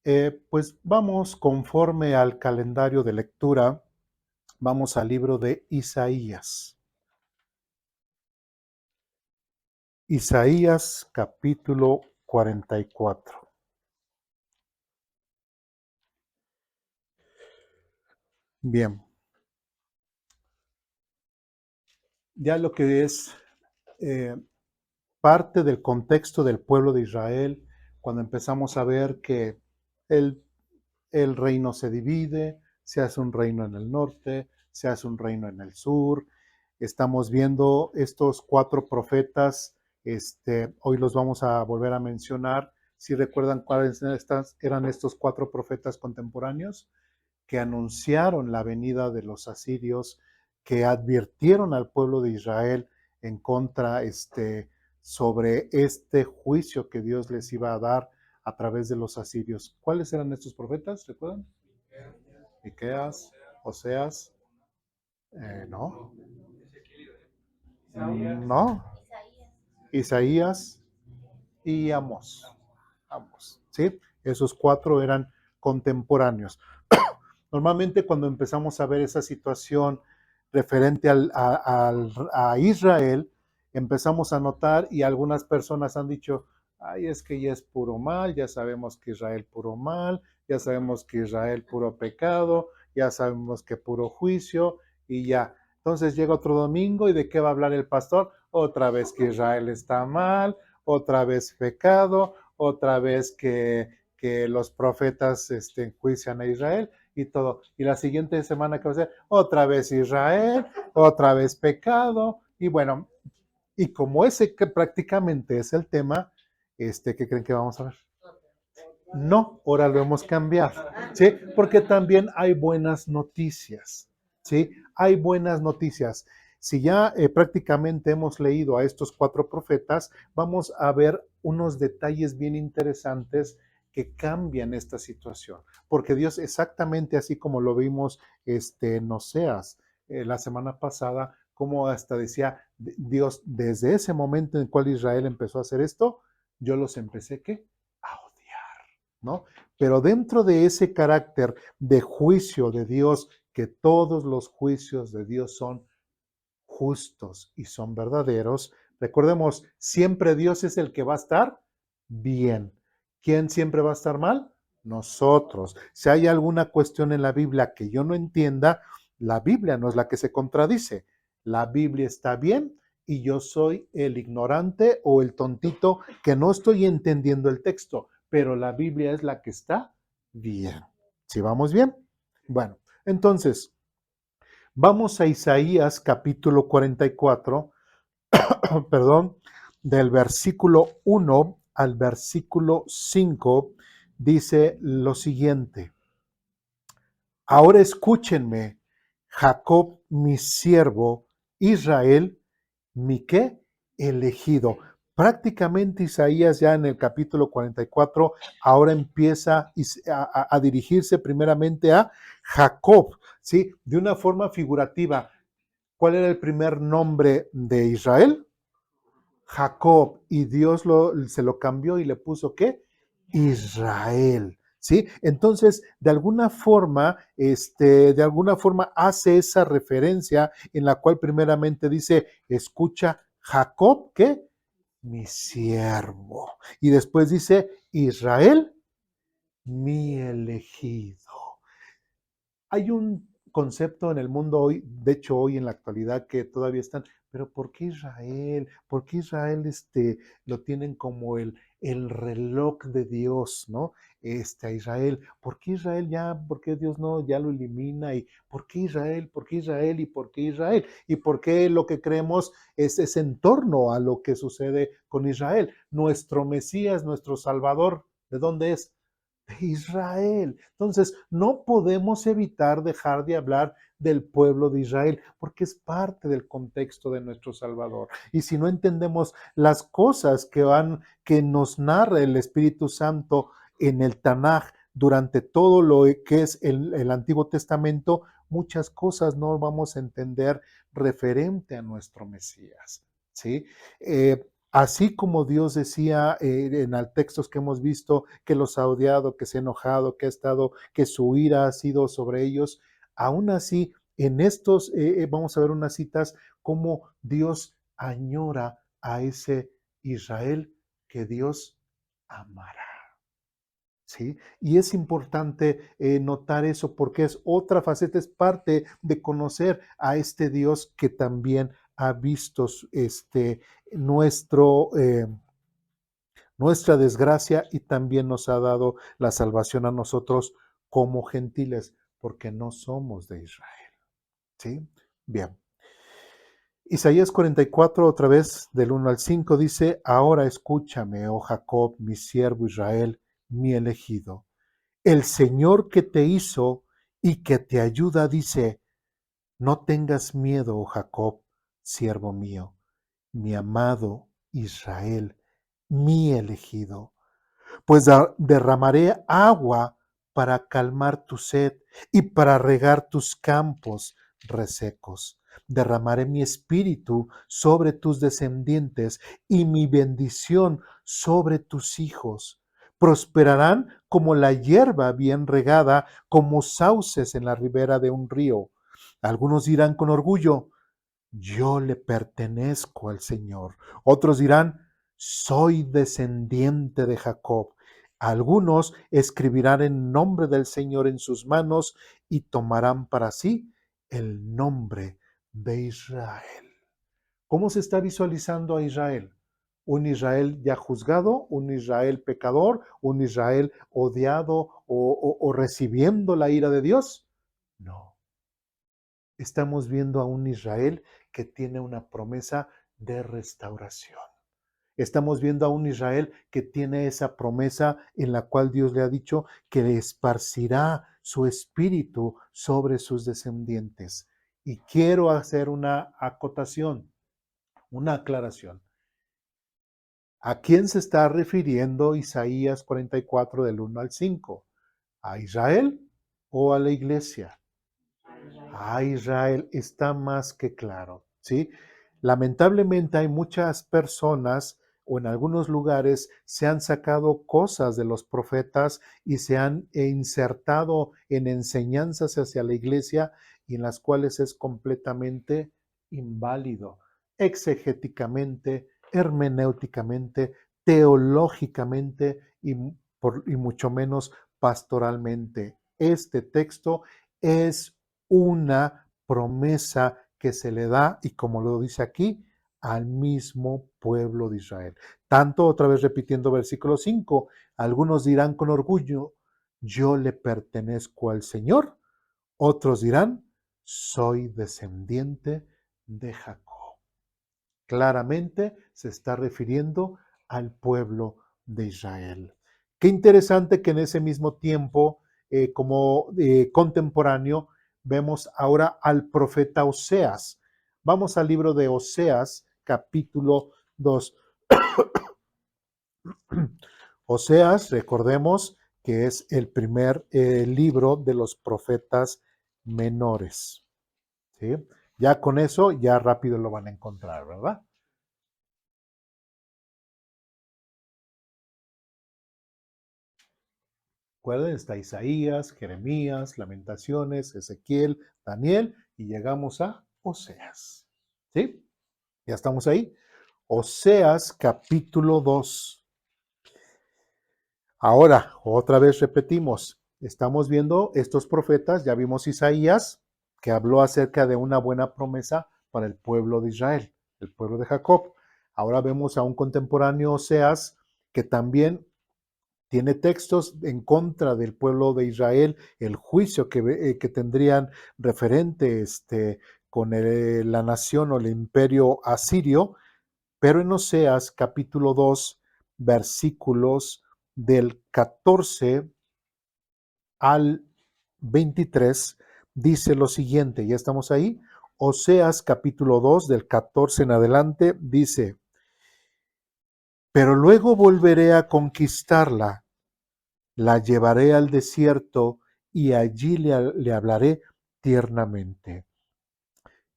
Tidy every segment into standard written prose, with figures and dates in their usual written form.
Pues vamos conforme al calendario de lectura, vamos al libro de Isaías. Isaías capítulo 44. Bien, ya lo que es eh, parte del contexto del pueblo de Israel, cuando empezamos a ver que el, el reino se divide, se hace un reino en el norte, se hace un reino en el sur. Estamos viendo estos cuatro profetas, hoy los vamos a volver a mencionar. Si recuerdan cuáles eran estos cuatro profetas contemporáneos que anunciaron la venida de los asirios, que advirtieron al pueblo de Israel en contra sobre este juicio que Dios les iba a dar a través de los asirios. ¿Cuáles eran estos profetas? ¿Recuerdan? Miqueas, Oseas, no, no, Isaías y Amós. Amós, ¿sí? Esos cuatro eran contemporáneos. Normalmente cuando empezamos a ver esa situación referente a Israel, empezamos a notar y algunas personas han dicho, ay, es que ya es puro mal, ya sabemos que Israel puro mal, ya sabemos que Israel puro pecado, ya sabemos que puro juicio y ya. Entonces llega otro domingo y ¿de qué va a hablar el pastor? Otra vez que Israel está mal, otra vez pecado, otra vez que los profetas enjuician a Israel y todo. Y la siguiente semana, ¿qué va a ser? Otra vez Israel, otra vez pecado. Y bueno, y como ese que prácticamente es el tema, ¿qué creen que vamos a ver? No, ahora lo hemos cambiado, ¿sí? Porque también hay buenas noticias, ¿sí? Hay buenas noticias. Si ya prácticamente hemos leído a estos cuatro profetas, vamos a ver unos detalles bien interesantes que cambian esta situación, porque Dios exactamente así como lo vimos en Oseas la semana pasada, como hasta decía Dios, desde ese momento en el cual Israel empezó a hacer esto, yo los empecé, ¿qué? A odiar. ¿No? Pero dentro de ese carácter de juicio de Dios, que todos los juicios de Dios son justos y son verdaderos, recordemos, siempre Dios es el que va a estar bien. ¿Quién siempre va a estar mal? Nosotros. Si hay alguna cuestión en la Biblia que yo no entienda, la Biblia no es la que se contradice. La Biblia está bien y yo soy el ignorante o el tontito que no estoy entendiendo el texto, pero la Biblia es la que está bien. ¿Sí vamos bien? Bueno, entonces, vamos a Isaías capítulo 44, perdón, del versículo 1 al versículo 5, dice lo siguiente. Ahora escúchenme, Jacob mi siervo, Israel mi qué elegido. Prácticamente Isaías ya en el capítulo 44 ahora empieza a dirigirse primeramente a Jacob, ¿sí? De una forma figurativa. ¿Cuál era el primer nombre de Israel? Jacob. Y Dios se lo cambió y le puso ¿qué? Israel. ¿Sí? Entonces, de alguna forma hace esa referencia en la cual primeramente dice, escucha, Jacob, ¿qué? Mi siervo. Y después dice, Israel, mi elegido. Hay un concepto en el mundo hoy, de hecho hoy en la actualidad, que todavía están, pero ¿por qué Israel? ¿Por qué Israel lo tienen como el reloj de Dios, ¿no? A Israel, ¿por qué Israel ya, por qué Dios no ya lo elimina? ¿Y por qué Israel? ¿Por qué Israel? ¿Y por qué Israel? ¿Y por qué lo que creemos es en torno a lo que sucede con Israel? Nuestro Mesías, nuestro Salvador, ¿de dónde es? De Israel. Entonces, no podemos evitar dejar de hablar del pueblo de Israel, porque es parte del contexto de nuestro Salvador. Y si no entendemos las cosas que nos narra el Espíritu Santo en el Tanaj durante todo lo que es el Antiguo Testamento, muchas cosas no vamos a entender referente a nuestro Mesías. ¿Sí? Así como Dios decía en textos que hemos visto que los ha odiado, que se ha enojado, que su ira ha sido sobre ellos, aún así, en estos vamos a ver unas citas como Dios añora a ese Israel que Dios amará. ¿Sí? Y es importante notar eso porque es otra faceta, es parte de conocer a este Dios que también ha visto nuestro, nuestra desgracia y también nos ha dado la salvación a nosotros como gentiles, porque no somos de Israel. ¿Sí? Bien. Isaías 44, otra vez, del 1 al 5, dice, ahora escúchame, oh Jacob, mi siervo Israel, mi elegido. El Señor que te hizo y que te ayuda dice, no tengas miedo, oh Jacob, siervo mío, mi amado Israel, mi elegido, pues derramaré agua para calmar tu sed y para regar tus campos resecos. Derramaré mi espíritu sobre tus descendientes y mi bendición sobre tus hijos. Prosperarán como la hierba bien regada, como sauces en la ribera de un río. Algunos dirán con orgullo, yo le pertenezco al Señor. Otros dirán, soy descendiente de Jacob. Algunos escribirán en nombre del Señor en sus manos y tomarán para sí el nombre de Israel. ¿Cómo se está visualizando a Israel? ¿Un Israel ya juzgado? ¿Un Israel pecador? ¿Un Israel odiado o recibiendo la ira de Dios? No. Estamos viendo a un Israel que tiene una promesa de restauración. Estamos viendo a un Israel que tiene esa promesa en la cual Dios le ha dicho que le esparcirá su espíritu sobre sus descendientes. Y quiero hacer una acotación, una aclaración. ¿A quién se está refiriendo Isaías 44 del 1 al 5? ¿A Israel o a la iglesia? A Israel está más que claro, ¿sí? Lamentablemente hay muchas personas o en algunos lugares se han sacado cosas de los profetas y se han insertado en enseñanzas hacia la iglesia y en las cuales es completamente inválido, exegéticamente, hermenéuticamente, teológicamente y mucho menos pastoralmente. Este texto es una promesa que se le da, y como lo dice aquí, al mismo pueblo de Israel. Tanto, otra vez repitiendo versículo 5, algunos dirán con orgullo, yo le pertenezco al Señor. Otros dirán, soy descendiente de Jacob. Claramente se está refiriendo al pueblo de Israel. Qué interesante que en ese mismo tiempo, como contemporáneo, vemos ahora al profeta Oseas. Vamos al libro de Oseas, capítulo 2. Oseas, recordemos que es el primer libro de los profetas menores. ¿Sí? Ya con eso, ya rápido lo van a encontrar, ¿verdad? Recuerden, está Isaías, Jeremías, Lamentaciones, Ezequiel, Daniel y llegamos a Oseas. ¿Sí? Ya estamos ahí. Oseas capítulo 2. Ahora, otra vez repetimos, estamos viendo estos profetas, ya vimos Isaías, que habló acerca de una buena promesa para el pueblo de Israel, el pueblo de Jacob. Ahora vemos a un contemporáneo Oseas que también tiene textos en contra del pueblo de Israel, el juicio que tendrían referente con la nación o el imperio asirio, pero en Oseas capítulo 2, versículos del 14 al 23, dice lo siguiente, ya estamos ahí, Oseas capítulo 2, del 14 en adelante, dice, pero luego volveré a conquistarla, la llevaré al desierto y allí le hablaré tiernamente.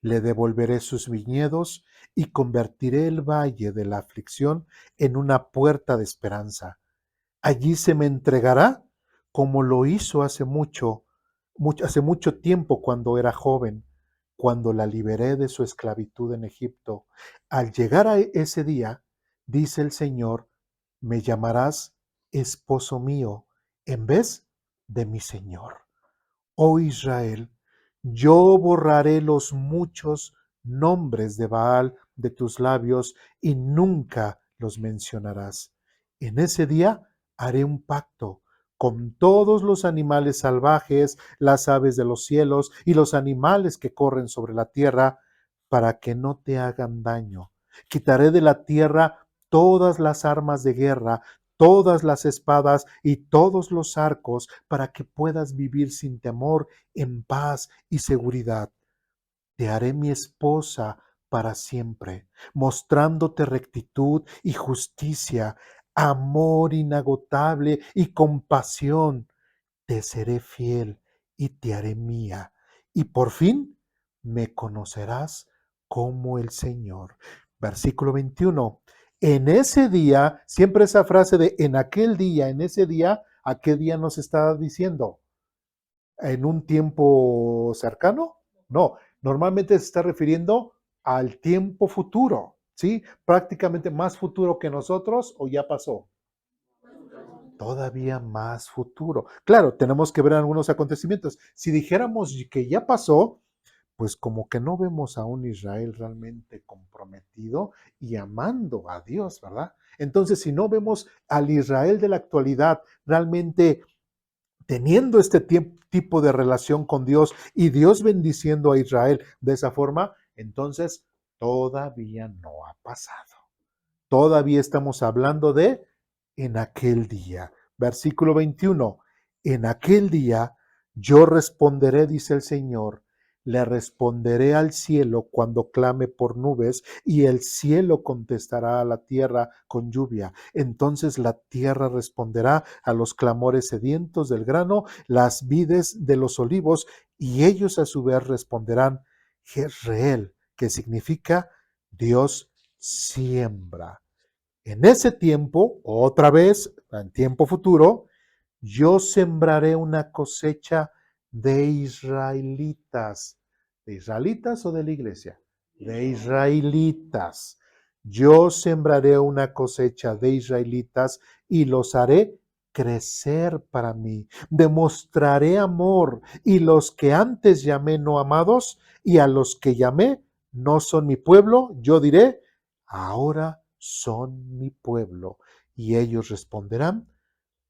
Le devolveré sus viñedos y convertiré el valle de la aflicción en una puerta de esperanza. Allí se me entregará como lo hizo hace mucho tiempo cuando era joven, cuando la liberé de su esclavitud en Egipto. Al llegar a ese día, dice el Señor, me llamarás esposo mío en vez de mi Señor. Oh Israel, yo borraré los muchos nombres de Baal de tus labios y nunca los mencionarás. En ese día haré un pacto con todos los animales salvajes, las aves de los cielos y los animales que corren sobre la tierra, para que no te hagan daño. Quitaré de la tierra todas las armas de guerra, todas las espadas y todos los arcos, para que puedas vivir sin temor, en paz y seguridad. Te haré mi esposa para siempre, mostrándote rectitud y justicia, amor inagotable y compasión. Te seré fiel y te haré mía. Y por fin me conocerás como el Señor. Versículo 21. En ese día, siempre esa frase de en aquel día, en ese día, ¿a qué día nos está diciendo? ¿En un tiempo cercano? No, normalmente se está refiriendo al tiempo futuro, ¿sí? Prácticamente más futuro que nosotros o ya pasó. Todavía más futuro. Claro, tenemos que ver algunos acontecimientos. Si dijéramos que ya pasó, pues como que no vemos a un Israel realmente comprometido y amando a Dios, ¿verdad? Entonces, si no vemos al Israel de la actualidad realmente teniendo este tipo de relación con Dios y Dios bendiciendo a Israel de esa forma, entonces todavía no ha pasado. Todavía estamos hablando de en aquel día. Versículo 21. En aquel día yo responderé, dice el Señor, le responderé al cielo cuando clame por nubes, y el cielo contestará a la tierra con lluvia. Entonces la tierra responderá a los clamores sedientos del grano, las vides de los olivos, y ellos a su vez responderán, Jezreel, que significa Dios siembra. En ese tiempo, otra vez, en tiempo futuro, yo sembraré una cosecha de israelitas. ¿De israelitas o de la iglesia? De israelitas. Yo sembraré una cosecha de israelitas y los haré crecer para mí. Demostraré amor, y los que antes llamé no amados y a los que llamé no son mi pueblo, yo diré, ahora son mi pueblo. Y ellos responderán,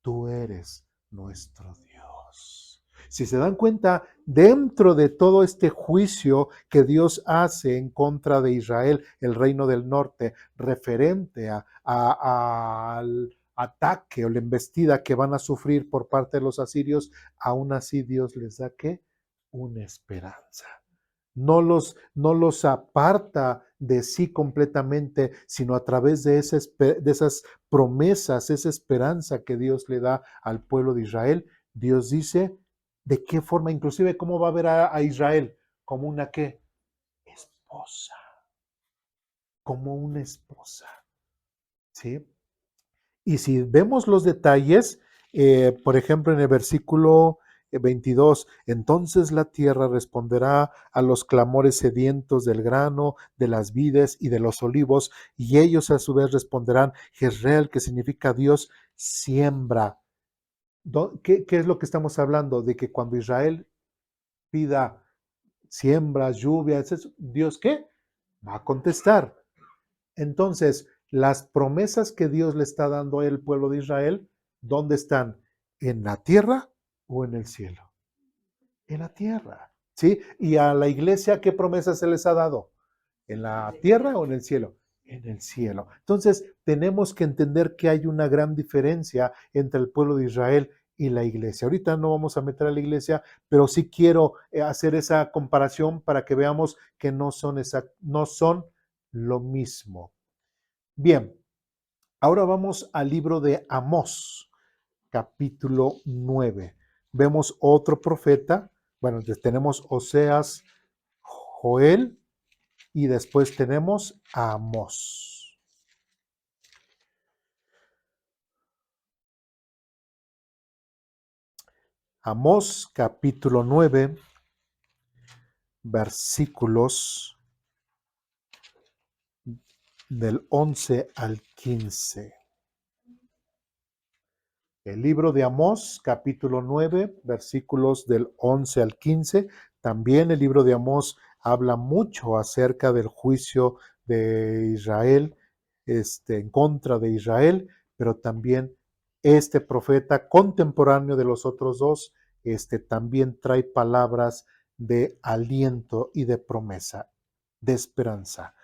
tú eres nuestro Dios. Si se dan cuenta, dentro de todo este juicio que Dios hace en contra de Israel, el reino del norte, referente al ataque o la embestida que van a sufrir por parte de los asirios, aún así Dios les da ¿qué? Una esperanza. No los aparta de sí completamente, sino a través de esas promesas, esa esperanza que Dios le da al pueblo de Israel. Dios dice de qué forma, inclusive cómo va a ver a Israel, como una qué, esposa, como una esposa, ¿sí? Y si vemos los detalles, por ejemplo, en el versículo 22, entonces la tierra responderá a los clamores sedientos del grano, de las vides y de los olivos, y ellos a su vez responderán, Jezreel, que significa Dios, siembra. ¿Qué es lo que estamos hablando? De que cuando Israel pida siembras, lluvias, ¿Dios qué? Va a contestar. Entonces, las promesas que Dios le está dando al pueblo de Israel, ¿dónde están? ¿En la tierra o en el cielo? En la tierra, ¿sí? Y a la iglesia, ¿qué promesas se les ha dado? ¿En la tierra o en el cielo? En el cielo. Entonces, tenemos que entender que hay una gran diferencia entre el pueblo de Israel y la iglesia. Ahorita no vamos a meter a la iglesia, pero sí quiero hacer esa comparación para que veamos que no son lo mismo. Bien, ahora vamos al libro de Amós, capítulo 9. Vemos otro profeta. Bueno, tenemos Oseas, Joel y después tenemos a Amós. Amós capítulo 9, versículos del 11 al 15. El libro de Amós, capítulo 9, versículos del 11 al 15. También el libro de Amós habla mucho acerca del juicio de Israel, en contra de Israel, pero también este profeta contemporáneo de los otros dos, también trae palabras de aliento y de promesa, de esperanza.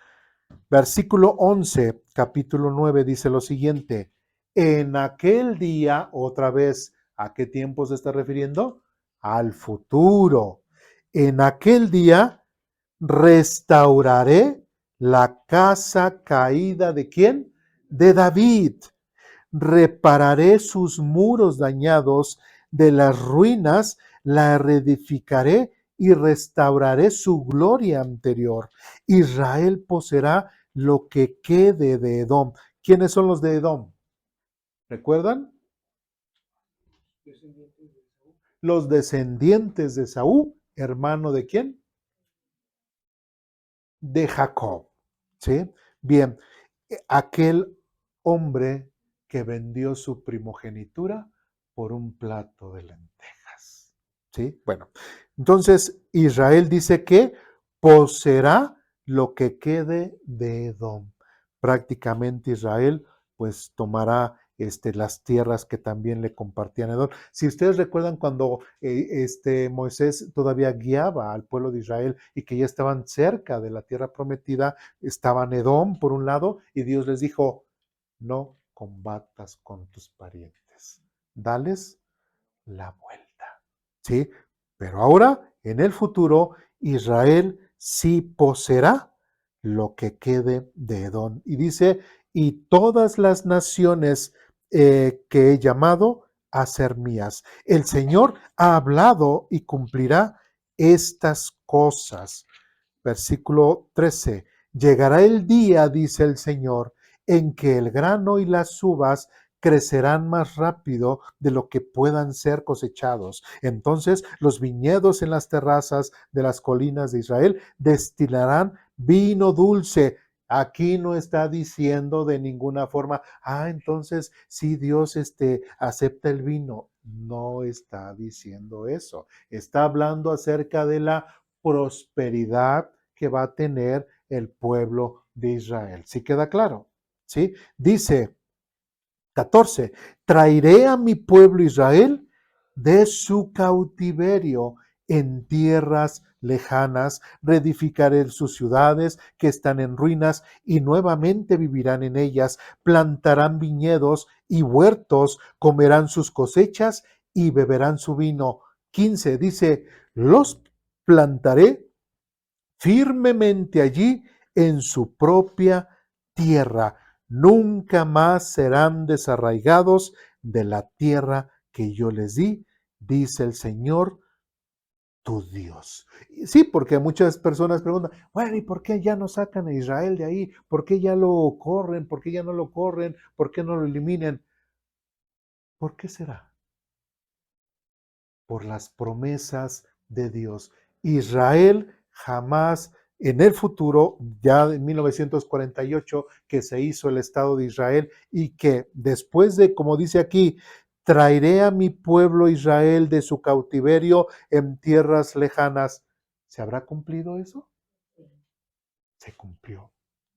Versículo 11, capítulo 9 dice lo siguiente: en aquel día, otra vez, ¿a qué tiempo se está refiriendo? Al futuro. En aquel día restauraré la casa caída ¿de quién? De David. Repararé sus muros dañados, de las ruinas la reedificaré y restauraré su gloria anterior. Israel poseerá lo que quede de Edom. ¿Quiénes son los de Edom? ¿Recuerdan? Los descendientes de Saúl, hermano de quién? De Jacob. ¿Sí? Bien, aquel hombre que vendió su primogenitura por un plato de lentejas. ¿Sí? Bueno, entonces Israel dice que poseerá lo que quede de Edom. Prácticamente Israel pues tomará las tierras que también le compartían Edom. Si ustedes recuerdan cuando Moisés todavía guiaba al pueblo de Israel y que ya estaban cerca de la tierra prometida, estaban Edom por un lado y Dios les dijo: no combatas con tus parientes, dales la vuelta. ¿Sí? Pero ahora, en el futuro, Israel sí poseerá lo que quede de Edom. Y dice: y todas las naciones que he llamado a ser mías. El Señor ha hablado y cumplirá estas cosas. Versículo 13. Llegará el día, dice el Señor, en que el grano y las uvas crecerán más rápido de lo que puedan ser cosechados. Entonces los viñedos en las terrazas de las colinas de Israel destilarán vino dulce. Aquí no está diciendo de ninguna forma: entonces sí, Dios acepta el vino. No está diciendo eso. Está hablando acerca de la prosperidad que va a tener el pueblo de Israel. ¿Sí queda claro? ¿Sí? Dice 14, traeré a mi pueblo Israel de su cautiverio en tierras lejanas, reedificaré sus ciudades que están en ruinas y nuevamente vivirán en ellas, plantarán viñedos y huertos, comerán sus cosechas y beberán su vino. 15 dice: los plantaré firmemente allí en su propia tierra. Nunca más serán desarraigados de la tierra que yo les di, dice el Señor tu Dios. Sí, porque muchas personas preguntan: bueno, ¿y por qué ya no sacan a Israel de ahí? ¿Por qué ya lo corren? ¿Por qué ya no lo corren? ¿Por qué no lo eliminan? ¿Por qué será? Por las promesas de Dios. Israel jamás en el futuro, ya en 1948, que se hizo el Estado de Israel y que después de, como dice aquí, traeré a mi pueblo Israel de su cautiverio en tierras lejanas. ¿Se habrá cumplido eso? Se cumplió.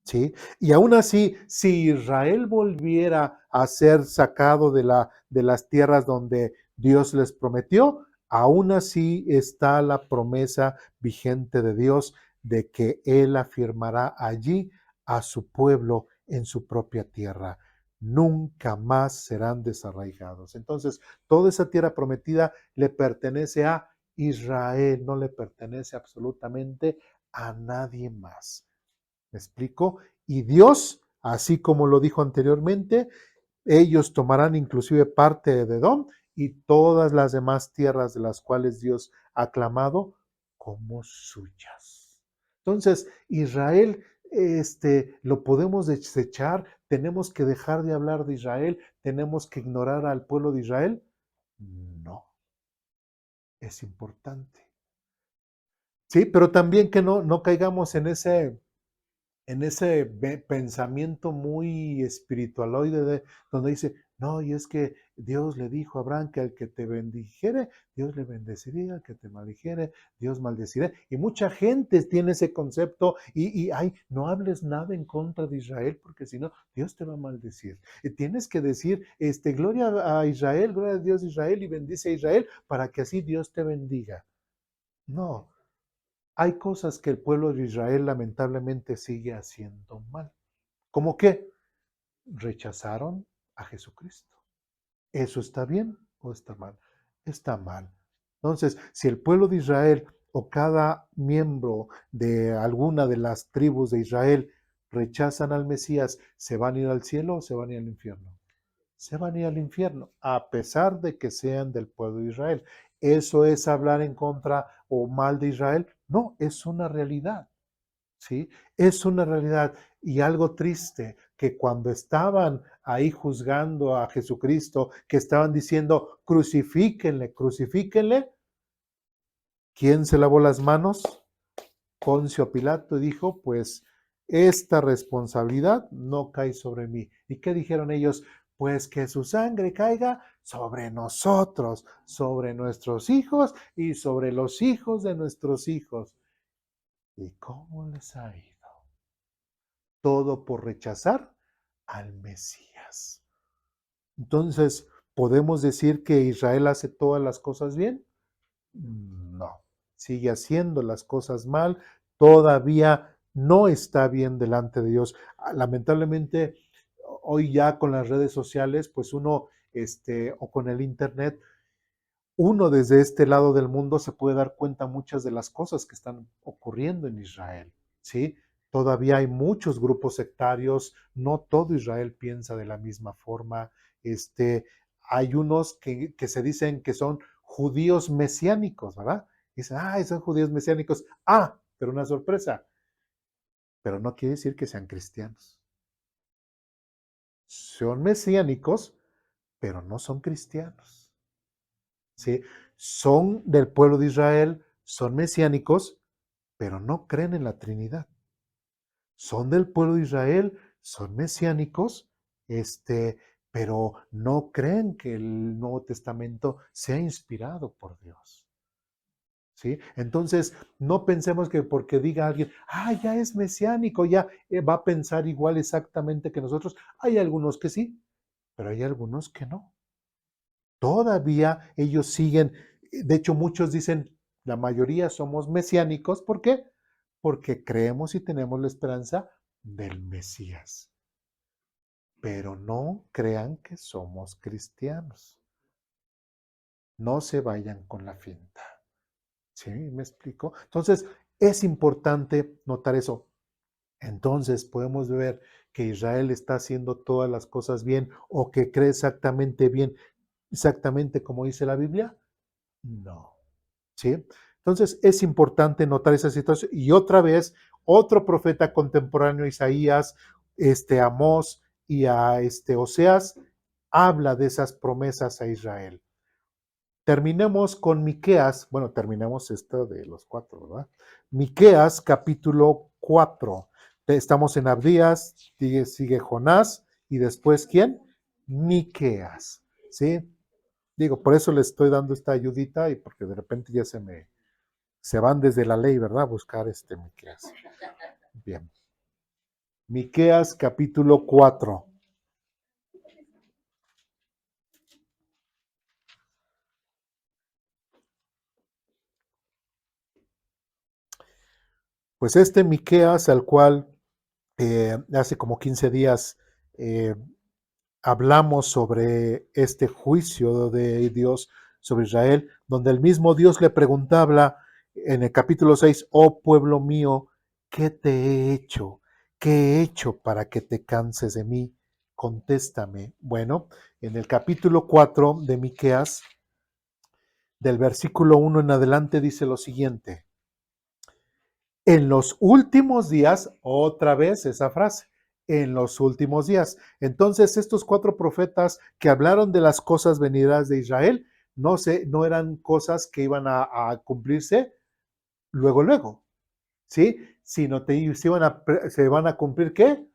¿Sí? Y aún así, si Israel volviera a ser sacado de las tierras donde Dios les prometió, aún así está la promesa vigente de Dios de que Él afirmará allí a su pueblo en su propia tierra. Nunca más serán desarraigados. Entonces, toda esa tierra prometida le pertenece a Israel, no le pertenece absolutamente a nadie más. ¿Me explico? Y Dios, así como lo dijo anteriormente, ellos tomarán inclusive parte de Edom y todas las demás tierras de las cuales Dios ha clamado como suyas. Entonces, Israel, lo podemos desechar, tenemos que dejar de hablar de Israel, tenemos que ignorar al pueblo de Israel. No, es importante. Sí, pero también que no caigamos en ese pensamiento muy espiritualoide donde dice, no, y es que Dios le dijo a Abraham que al que te bendijere, Dios le bendeciría, al que te maldijere, Dios maldecirá. Y mucha gente tiene ese concepto ay, no hables nada en contra de Israel porque si no, Dios te va a maldecir. Y tienes que decir, gloria a Israel, gloria a Dios de Israel y bendice a Israel para que así Dios te bendiga. No, hay cosas que el pueblo de Israel lamentablemente sigue haciendo mal. ¿Cómo qué? Rechazaron a Jesucristo. ¿Eso está bien o está mal? Está mal. Entonces, si el pueblo de Israel o cada miembro de alguna de las tribus de Israel rechazan al Mesías, ¿se van a ir al cielo o se van a ir al infierno? Se van a ir al infierno, a pesar de que sean del pueblo de Israel. ¿Eso es hablar en contra o mal de Israel? No, es una realidad. ¿Sí? Es una realidad y algo triste que cuando estaban ahí juzgando a Jesucristo, que estaban diciendo, crucifíquenle, crucifíquenle, ¿quién se lavó las manos? Poncio Pilato dijo, pues esta responsabilidad no cae sobre mí. ¿Y qué dijeron ellos? Pues que su sangre caiga sobre nosotros, sobre nuestros hijos y sobre los hijos de nuestros hijos. ¿Y cómo les ha ido? Todo por rechazar al Mesías. Entonces, ¿podemos decir que Israel hace todas las cosas bien? No, sigue haciendo las cosas mal, todavía no está bien delante de Dios. Lamentablemente, hoy ya con las redes sociales, pues uno, o con el internet, uno desde este lado del mundo se puede dar cuenta muchas de las cosas que están ocurriendo en Israel, ¿sí? Todavía hay muchos grupos sectarios, no todo Israel piensa de la misma forma. Hay unos que se dicen que son judíos mesiánicos, ¿verdad? Dicen, son judíos mesiánicos. Pero una sorpresa, pero no quiere decir que sean cristianos. Son mesiánicos, pero no son cristianos. ¿Sí? Son del pueblo de Israel, son mesiánicos, pero no creen en la Trinidad. Son del pueblo de Israel, son mesiánicos, pero no creen que el Nuevo Testamento sea inspirado por Dios. ¿Sí? Entonces, no pensemos que porque diga alguien, ya es mesiánico, ya va a pensar igual exactamente que nosotros. Hay algunos que sí, pero hay algunos que no. Todavía ellos siguen, de hecho muchos dicen, la mayoría somos mesiánicos, ¿por qué? Porque creemos y tenemos la esperanza del Mesías. Pero no crean que somos cristianos. No se vayan con la finta. ¿Sí? ¿Me explico? Entonces, es importante notar eso. Entonces, podemos ver que Israel está haciendo todas las cosas bien o que cree exactamente bien, exactamente como dice la Biblia. No. ¿Sí? Entonces es importante notar esa situación. Y otra vez, otro profeta contemporáneo, Isaías, Amós y a Oseas, habla de esas promesas a Israel. Terminemos con Miqueas, terminemos esto de los 4, ¿verdad? Miqueas capítulo 4. Estamos en Abdías, sigue Jonás y después ¿quién? Miqueas, ¿sí? Digo, por eso les estoy dando esta ayudita y porque de repente ya se van desde la ley, ¿verdad? A buscar Miqueas. Bien. Miqueas capítulo 4. Pues Miqueas, al cual hace como 15 días eh, hablamos sobre este juicio de Dios sobre Israel, donde el mismo Dios le preguntaba en el capítulo 6, oh pueblo mío, ¿qué te he hecho? ¿Qué he hecho para que te canses de mí? Contéstame. Bueno, en el capítulo 4 de Miqueas, del versículo 1 en adelante, dice lo siguiente: En los últimos días, otra vez esa frase, en los últimos días. Entonces, estos 4 profetas que hablaron de las cosas venideras de Israel, no eran cosas que iban a cumplirse luego, ¿sí? Sino se van a cumplir, ¿qué?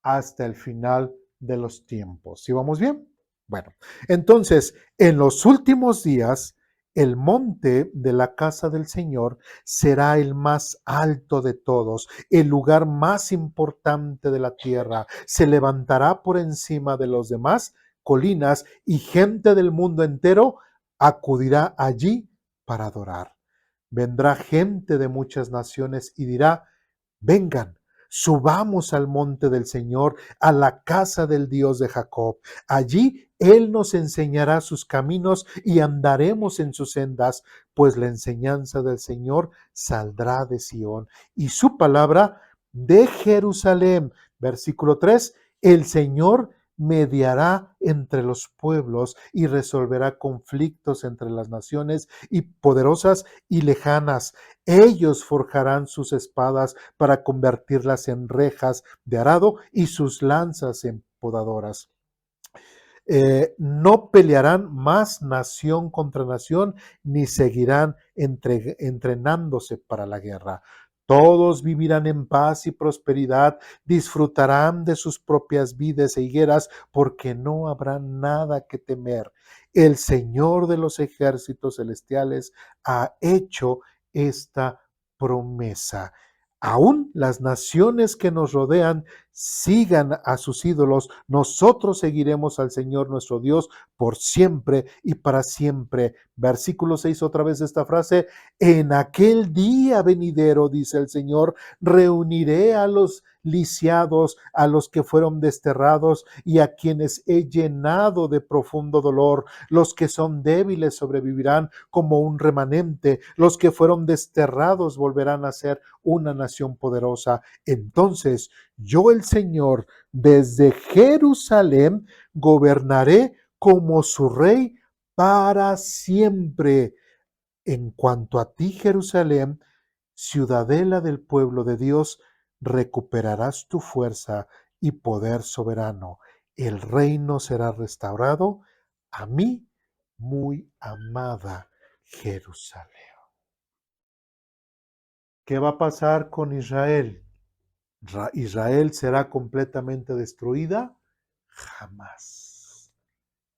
Hasta el final de los tiempos. ¿Sí vamos bien? Bueno, entonces, en los últimos días, el monte de la casa del Señor será el más alto de todos, el lugar más importante de la tierra. Se levantará por encima de los demás colinas y gente del mundo entero acudirá allí para adorar. Vendrá gente de muchas naciones y dirá: vengan, subamos al monte del Señor, a la casa del Dios de Jacob. Allí Él nos enseñará sus caminos y andaremos en sus sendas, pues la enseñanza del Señor saldrá de Sión y su palabra de Jerusalén. Versículo 3: el Señor mediará entre los pueblos y resolverá conflictos entre las naciones y poderosas y lejanas. Ellos forjarán sus espadas para convertirlas en rejas de arado y sus lanzas en podadoras. No pelearán más nación contra nación, ni seguirán entrenándose para la guerra. Todos vivirán en paz y prosperidad, disfrutarán de sus propias vides e higueras, porque no habrá nada que temer. El Señor de los ejércitos celestiales ha hecho esta promesa. Aún las naciones que nos rodean sigan a sus ídolos, nosotros seguiremos al Señor nuestro Dios por siempre y para siempre. Versículo 6, otra vez esta frase: en aquel día venidero, dice el Señor, reuniré a los lisiados, a los que fueron desterrados y a quienes he llenado de profundo dolor. Los que son débiles sobrevivirán como un remanente, los que fueron desterrados volverán a ser una nación poderosa. Entonces yo, el Señor, desde Jerusalén gobernaré como su rey para siempre. En cuanto a ti, Jerusalén, ciudadela del pueblo de Dios, recuperarás tu fuerza y poder soberano. El reino será restaurado a mí, muy amada Jerusalén. ¿Qué va a pasar con Israel? ¿Israel será completamente destruida? Jamás.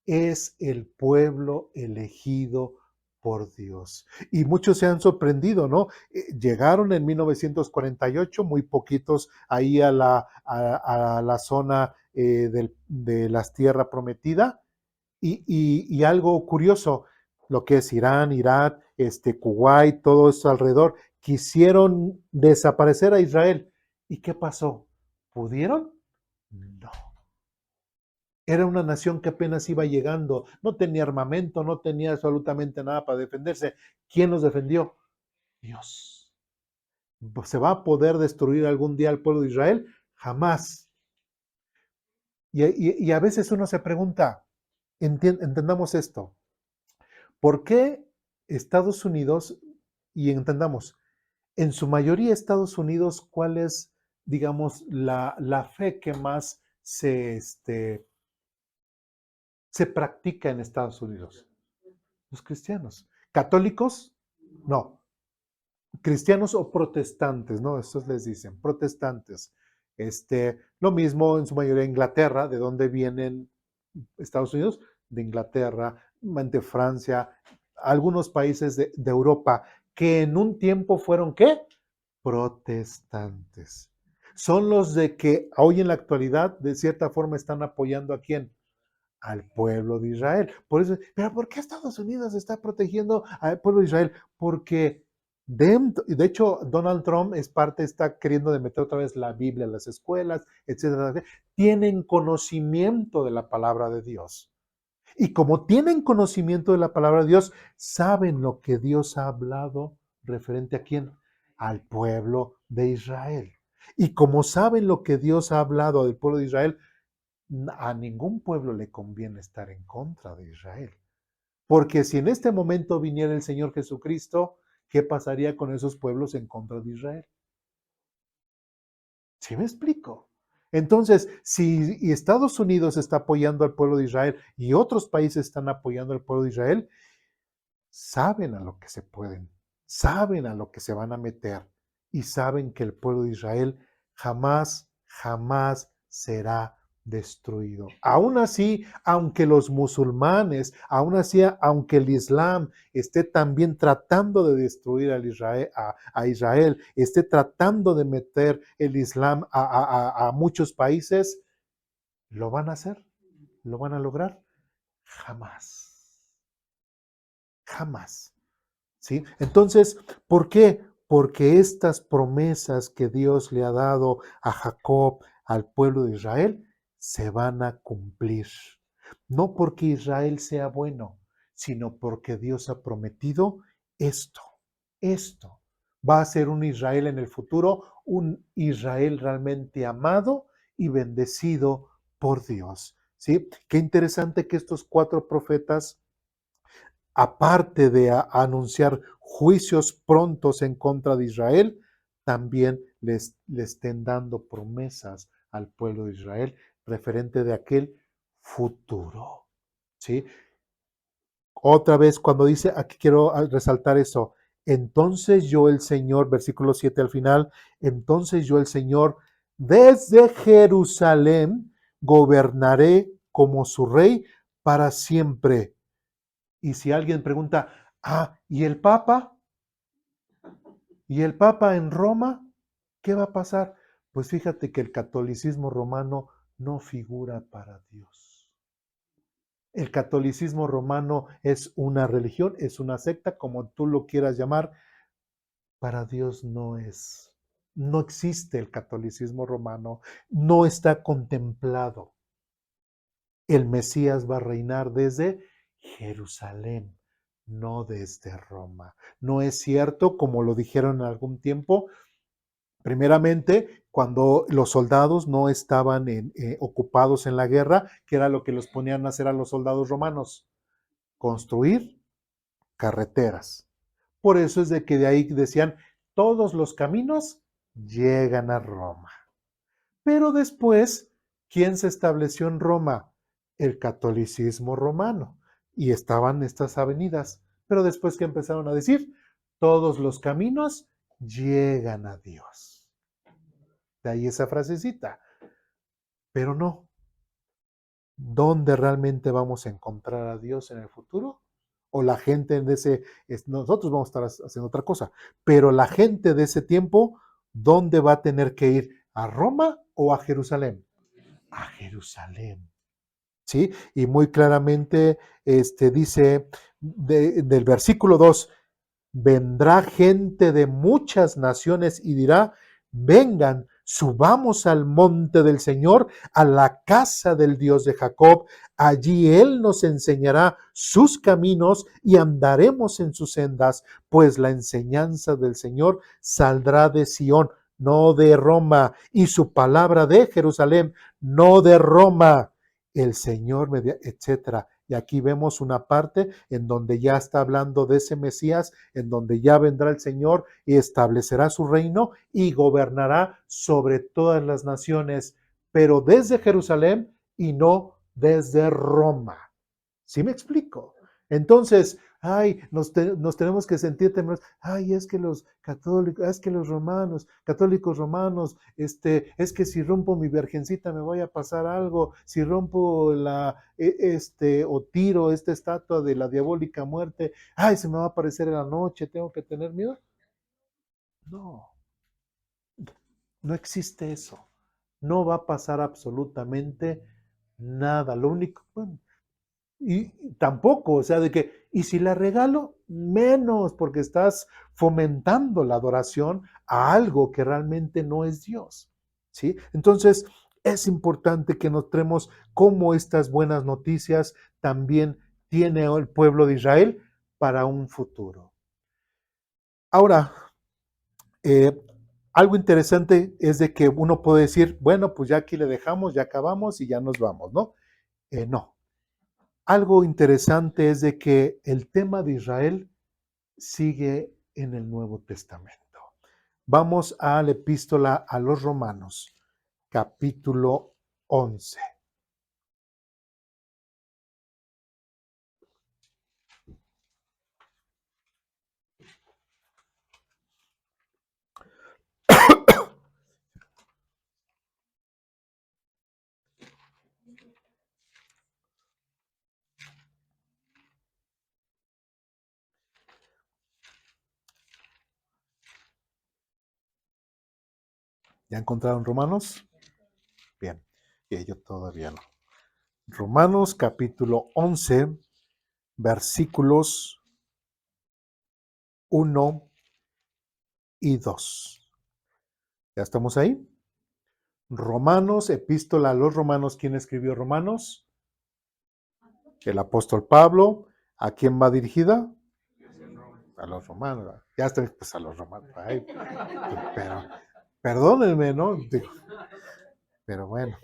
Es el pueblo elegido por Dios. Y muchos se han sorprendido, ¿no? Llegaron en 1948, muy poquitos ahí a la zona de las tierras prometidas. Y algo curioso, lo que es Irán, Irak, Kuwait, todo eso alrededor, quisieron desaparecer a Israel. ¿Y qué pasó? ¿Pudieron? No. Era una nación que apenas iba llegando, no tenía armamento, no tenía absolutamente nada para defenderse. ¿Quién los defendió? Dios. ¿Se va a poder destruir algún día al pueblo de Israel? Jamás. Y a veces uno se pregunta, entendamos esto, ¿por qué Estados Unidos, y entendamos, en su mayoría Estados Unidos, cuál es, digamos, la fe que más se practica en Estados Unidos? Los cristianos. ¿Católicos? No. Cristianos o protestantes, ¿no? Estos les dicen, protestantes. Lo mismo en su mayoría Inglaterra, ¿de dónde vienen Estados Unidos? De Inglaterra, de Francia, algunos países de Europa, que en un tiempo fueron, ¿qué? Protestantes. Son los de que hoy en la actualidad, de cierta forma, están apoyando a quién? Al pueblo de Israel. Por eso, pero ¿por qué Estados Unidos está protegiendo al pueblo de Israel? Porque de hecho Donald Trump está queriendo de meter otra vez la Biblia en las escuelas, etcétera. Tienen conocimiento de la palabra de Dios. Y como tienen conocimiento de la palabra de Dios, saben lo que Dios ha hablado referente a quién? Al pueblo de Israel. Y como saben lo que Dios ha hablado del pueblo de Israel, a ningún pueblo le conviene estar en contra de Israel. Porque si en este momento viniera el Señor Jesucristo, ¿qué pasaría con esos pueblos en contra de Israel? ¿Sí me explico? Entonces, si Estados Unidos está apoyando al pueblo de Israel y otros países están apoyando al pueblo de Israel, saben a lo que se pueden, saben a lo que se van a meter y saben que el pueblo de Israel jamás, jamás será destruido. Aún así, aunque los musulmanes, aún así, aunque el Islam esté también tratando de destruir a Israel, esté tratando de meter el Islam a muchos países, ¿lo van a hacer? ¿Lo van a lograr? Jamás, jamás. ¿Sí? Entonces, ¿por qué? Porque estas promesas que Dios le ha dado a Jacob, al pueblo de Israel, se van a cumplir. No porque Israel sea bueno, sino porque Dios ha prometido esto, esto. Va a ser un Israel en el futuro, un Israel realmente amado y bendecido por Dios. ¿Sí? Qué interesante que estos 4 profetas, aparte de anunciar juicios prontos en contra de Israel, también le estén dando promesas al pueblo de Israel referente de aquel futuro. ¿Sí? Otra vez, cuando dice, aquí quiero resaltar eso, entonces yo el Señor, versículo 7 al final, entonces yo el Señor desde Jerusalén gobernaré como su rey para siempre. Y si alguien pregunta, ¿y el Papa? ¿Y el Papa en Roma? ¿Qué va a pasar? Pues fíjate que el catolicismo romano no figura para Dios. El catolicismo romano es una religión, es una secta, como tú lo quieras llamar, para Dios no es. No existe el catolicismo romano, no está contemplado. El Mesías va a reinar desde Jerusalén, no desde Roma. No es cierto, como lo dijeron en algún tiempo, primeramente, cuando los soldados no estaban ocupados en la guerra, que era lo que los ponían a hacer a los soldados romanos, construir carreteras. Por eso es de que de ahí decían, todos los caminos llegan a Roma. Pero después, ¿quién se estableció en Roma? El catolicismo romano. Y estaban estas avenidas. Pero después que empezaron a decir, todos los caminos llegan a Dios. De ahí esa frasecita. Pero no. ¿Dónde realmente vamos a encontrar a Dios en el futuro? O la gente de nosotros vamos a estar haciendo otra cosa, pero la gente de ese tiempo, ¿dónde va a tener que ir? ¿A Roma o a Jerusalén? A Jerusalén. ¿Sí? Y muy claramente dice del versículo 2, vendrá gente de muchas naciones y dirá, vengan, subamos al monte del Señor, a la casa del Dios de Jacob. Allí Él nos enseñará sus caminos y andaremos en sus sendas, pues la enseñanza del Señor saldrá de Sión, no de Roma, y su palabra de Jerusalén, no de Roma. El Señor, etcétera. Y aquí vemos una parte en donde ya está hablando de ese Mesías, en donde ya vendrá el Señor y establecerá su reino y gobernará sobre todas las naciones, pero desde Jerusalén y no desde Roma. ¿Sí me explico? Entonces, nos tenemos que sentir temerosos. Es que los católicos, es que los romanos, católicos romanos, es que si rompo mi virgencita me vaya a pasar algo, si rompo o tiro esta estatua de la diabólica muerte, se me va a aparecer en la noche, tengo que tener miedo. No, no existe eso. No va a pasar absolutamente nada. Lo único, bueno, y tampoco, o sea, de que, y si la regalo, menos, porque estás fomentando la adoración a algo que realmente no es Dios, ¿sí? Entonces, es importante que notemos cómo estas buenas noticias también tiene el pueblo de Israel para un futuro. Ahora, eh, algo interesante es de que uno puede decir, bueno, pues ya aquí le dejamos, ya acabamos y ya nos vamos, ¿no? No. Algo interesante es de que el tema de Israel sigue en el Nuevo Testamento. Vamos a la epístola a los Romanos. capítulo 11. ¿Ya encontraron Romanos? Bien, y yo todavía no. Romanos capítulo 11, versículos 1 y 2. ¿Ya estamos ahí? Romanos, epístola a los romanos. ¿Quién escribió Romanos? El apóstol Pablo. ¿A quién va dirigida? A los romanos. Ya está, pues a los romanos. Ay, pero, perdónenme, ¿no? Digo, pero bueno,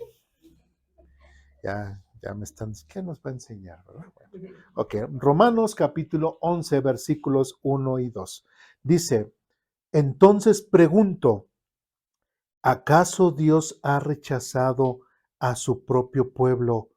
ya me están, ¿qué nos va a enseñar? ¿Verdad? Bueno, ok, Romanos capítulo 11, versículos 1 y 2. Dice, entonces pregunto, ¿acaso Dios ha rechazado a su propio pueblo,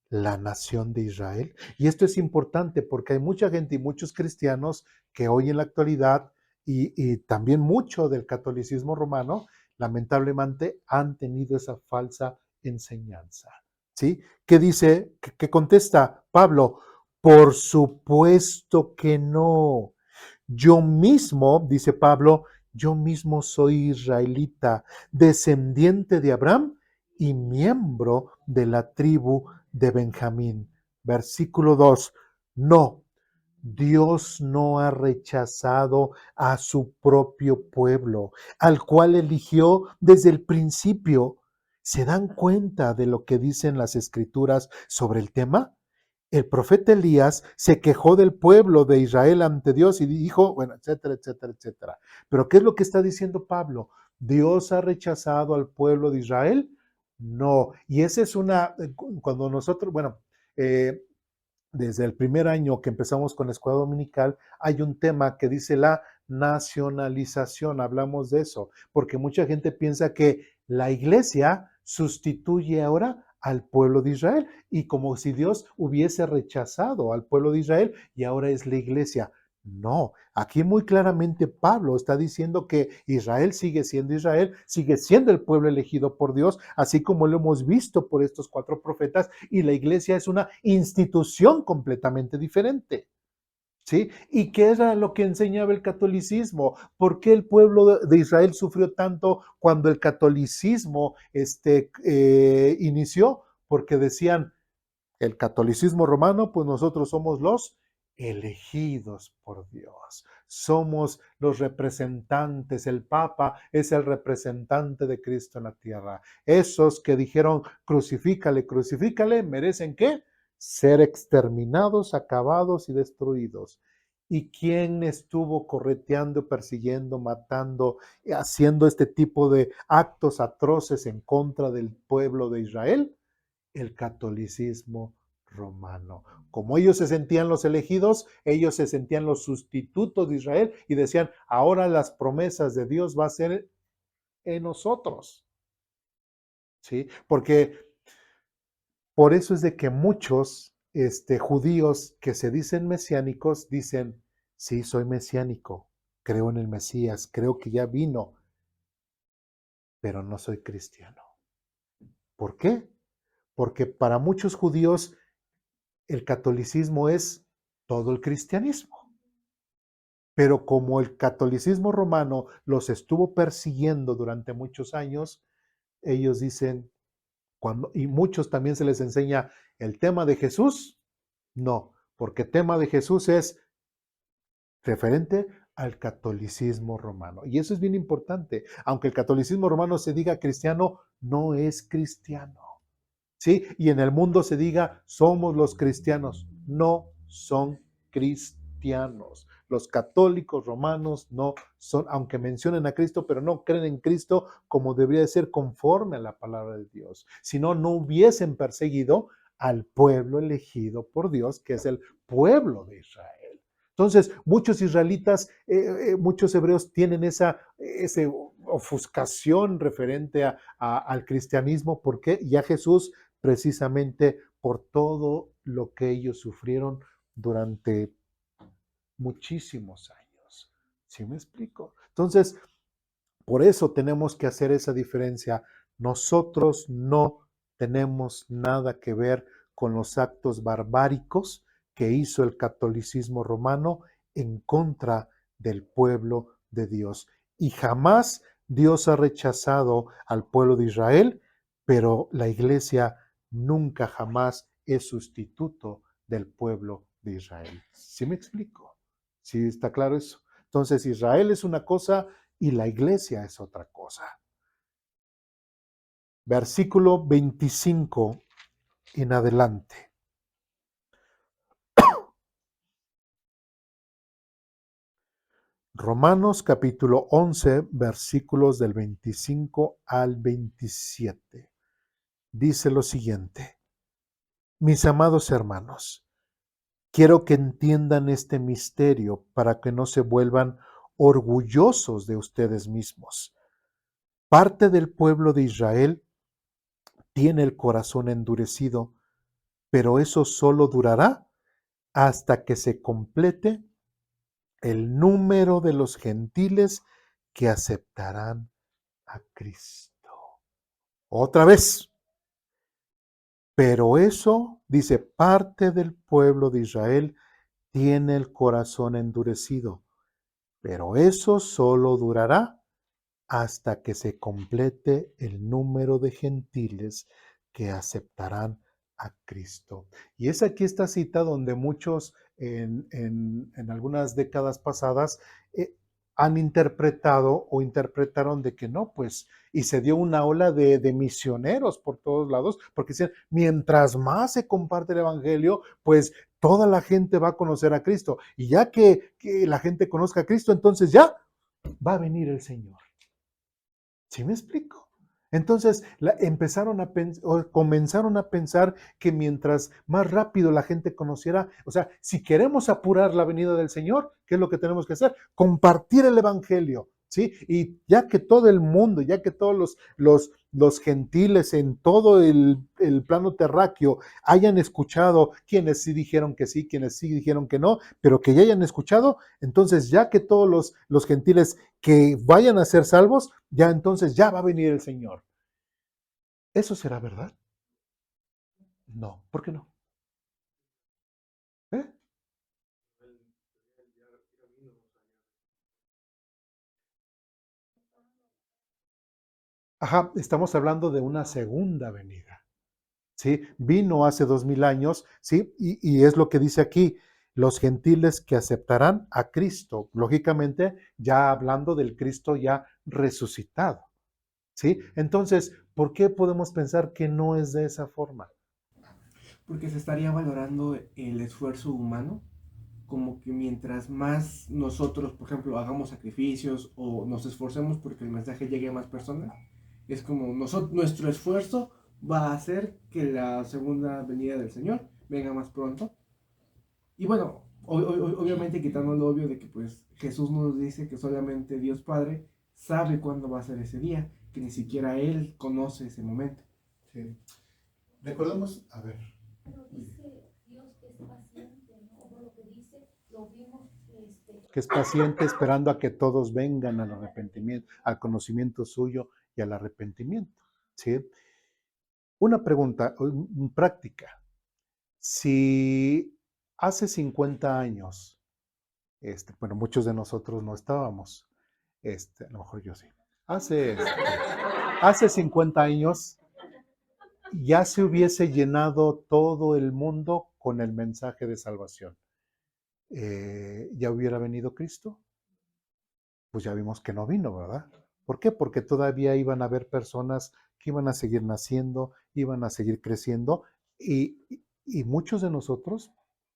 la nación de Israel? Y esto es importante porque hay mucha gente y muchos cristianos que hoy en la actualidad y también mucho del catolicismo romano, lamentablemente han tenido esa falsa enseñanza. ¿Sí? ¿Qué dice? ¿Qué contesta Pablo? Por supuesto que no. Yo mismo, dice Pablo, yo mismo soy israelita, descendiente de Abraham y miembro de la tribu de Benjamín. Versículo 2. No, Dios no ha rechazado a su propio pueblo, al cual eligió desde el principio. ¿Se dan cuenta de lo que dicen las escrituras sobre el tema? El profeta Elías se quejó del pueblo de Israel ante Dios y dijo, bueno, etcétera, etcétera, etcétera. Pero ¿qué es lo que está diciendo Pablo? ¿Dios ha rechazado al pueblo de Israel? No. Y esa es cuando nosotros, bueno, eh, desde el primer año que empezamos con la escuela dominical, hay un tema que dice la nacionalización. Hablamos de eso, porque mucha gente piensa que la iglesia sustituye ahora al pueblo de Israel y como si Dios hubiese rechazado al pueblo de Israel y ahora es la iglesia. No, aquí muy claramente Pablo está diciendo que Israel, sigue siendo el pueblo elegido por Dios, así como lo hemos visto por estos 4 profetas, y la iglesia es una institución completamente diferente. ¿Sí? ¿Y qué era lo que enseñaba el catolicismo? ¿Por qué el pueblo de Israel sufrió tanto cuando el catolicismo inició? Porque decían, el catolicismo romano, pues nosotros somos los elegidos por Dios. Somos los representantes. El Papa es el representante de Cristo en la tierra. Esos que dijeron, crucifícale, crucifícale, ¿merecen qué? Ser exterminados, acabados y destruidos. ¿Y quién estuvo correteando, persiguiendo, matando, haciendo este tipo de actos atroces en contra del pueblo de Israel? El catolicismo romano. Como ellos se sentían los elegidos, ellos se sentían los sustitutos de Israel y decían, ahora las promesas de Dios va a ser en nosotros. ¿Sí? Porque por eso es de que muchos judíos que se dicen mesiánicos dicen, sí, soy mesiánico, creo en el Mesías, creo que ya vino, pero no soy cristiano. ¿Por qué? Porque para muchos judíos el catolicismo es todo el cristianismo. Pero como el catolicismo romano los estuvo persiguiendo durante muchos años, ellos dicen, y muchos también se les enseña el tema de Jesús, no, porque el tema de Jesús es referente al catolicismo romano. Y eso es bien importante. Aunque el catolicismo romano se diga cristiano, no es cristiano. ¿Sí? Y en el mundo se diga, somos los cristianos, no son cristianos. Los católicos romanos no son, aunque mencionen a Cristo, pero no creen en Cristo como debería de ser conforme a la palabra de Dios. Si no, no hubiesen perseguido al pueblo elegido por Dios, que es el pueblo de Israel. Entonces, muchos israelitas, muchos hebreos tienen esa ofuscación referente al cristianismo. ¿Por qué? Y a Jesús, precisamente por todo lo que ellos sufrieron durante muchísimos años. ¿Sí me explico? Entonces, por eso tenemos que hacer esa diferencia. Nosotros no tenemos nada que ver con los actos barbáricos que hizo el catolicismo romano en contra del pueblo de Dios. Y jamás Dios ha rechazado al pueblo de Israel, pero la iglesia nunca jamás es sustituto del pueblo de Israel. ¿Sí me explico? ¿Sí está claro eso? Entonces Israel es una cosa y la iglesia es otra cosa. Versículo 25 en adelante. Romanos capítulo 11, versículos del 25 al 27. Dice lo siguiente: Mis amados hermanos, quiero que entiendan este misterio para que no se vuelvan orgullosos de ustedes mismos. Parte del pueblo de Israel tiene el corazón endurecido, pero eso solo durará hasta que se complete el número de los gentiles que aceptarán a Cristo. Otra vez, pero eso, dice, parte del pueblo de Israel tiene el corazón endurecido, pero eso solo durará hasta que se complete el número de gentiles que aceptarán a Cristo. Y es aquí esta cita donde muchos en algunas décadas pasadas han interpretado o interpretaron de que no, pues, y se dio una ola de misioneros por todos lados, porque decían, mientras más se comparte el Evangelio, pues toda la gente va a conocer a Cristo. Y ya que la gente conozca a Cristo, entonces ya va a venir el Señor. ¿Sí me explico? Entonces comenzaron a pensar que mientras más rápido la gente conociera, o sea, si queremos apurar la venida del Señor, ¿qué es lo que tenemos que hacer? Compartir el Evangelio, ¿sí? Y ya que todo el mundo, ya que todos los gentiles en todo el plano terráqueo hayan escuchado, quienes sí dijeron que sí, quienes sí dijeron que no, pero que ya hayan escuchado, entonces ya que todos los gentiles que vayan a ser salvos, ya entonces ya va a venir el Señor. ¿Eso será verdad? No. ¿Por qué no? ¿Eh? Ajá, estamos hablando de una segunda venida. ¿Sí? Vino hace 2000 años, ¿sí? Y es lo que dice aquí, los gentiles que aceptarán a Cristo, lógicamente ya hablando del Cristo ya resucitado, ¿sí? Entonces, ¿por qué podemos pensar que no es de esa forma? Porque se estaría valorando el esfuerzo humano, como que mientras más nosotros, por ejemplo, hagamos sacrificios o nos esforcemos porque el mensaje llegue a más personas, es como nuestro esfuerzo va a hacer que la segunda venida del Señor venga más pronto. Y bueno, obviamente quitando lo obvio de que pues Jesús nos dice que solamente Dios Padre sabe cuándo va a ser ese día, que ni siquiera Él conoce ese momento. Sí. Recordemos, a ver. Pero dice Dios que es paciente, ¿no? Por lo que dice, lo vimos, que es paciente esperando a que todos vengan al arrepentimiento, al conocimiento suyo y al arrepentimiento. ¿Sí? Una pregunta práctica. Si hace 50 años, bueno, muchos de nosotros no estábamos, a lo mejor yo sí. Hace 50 años ya se hubiese llenado todo el mundo con el mensaje de salvación. ¿Ya hubiera venido Cristo? Pues ya vimos que no vino, ¿verdad? ¿Por qué? Porque todavía iban a haber personas que iban a seguir naciendo, iban a seguir creciendo y muchos de nosotros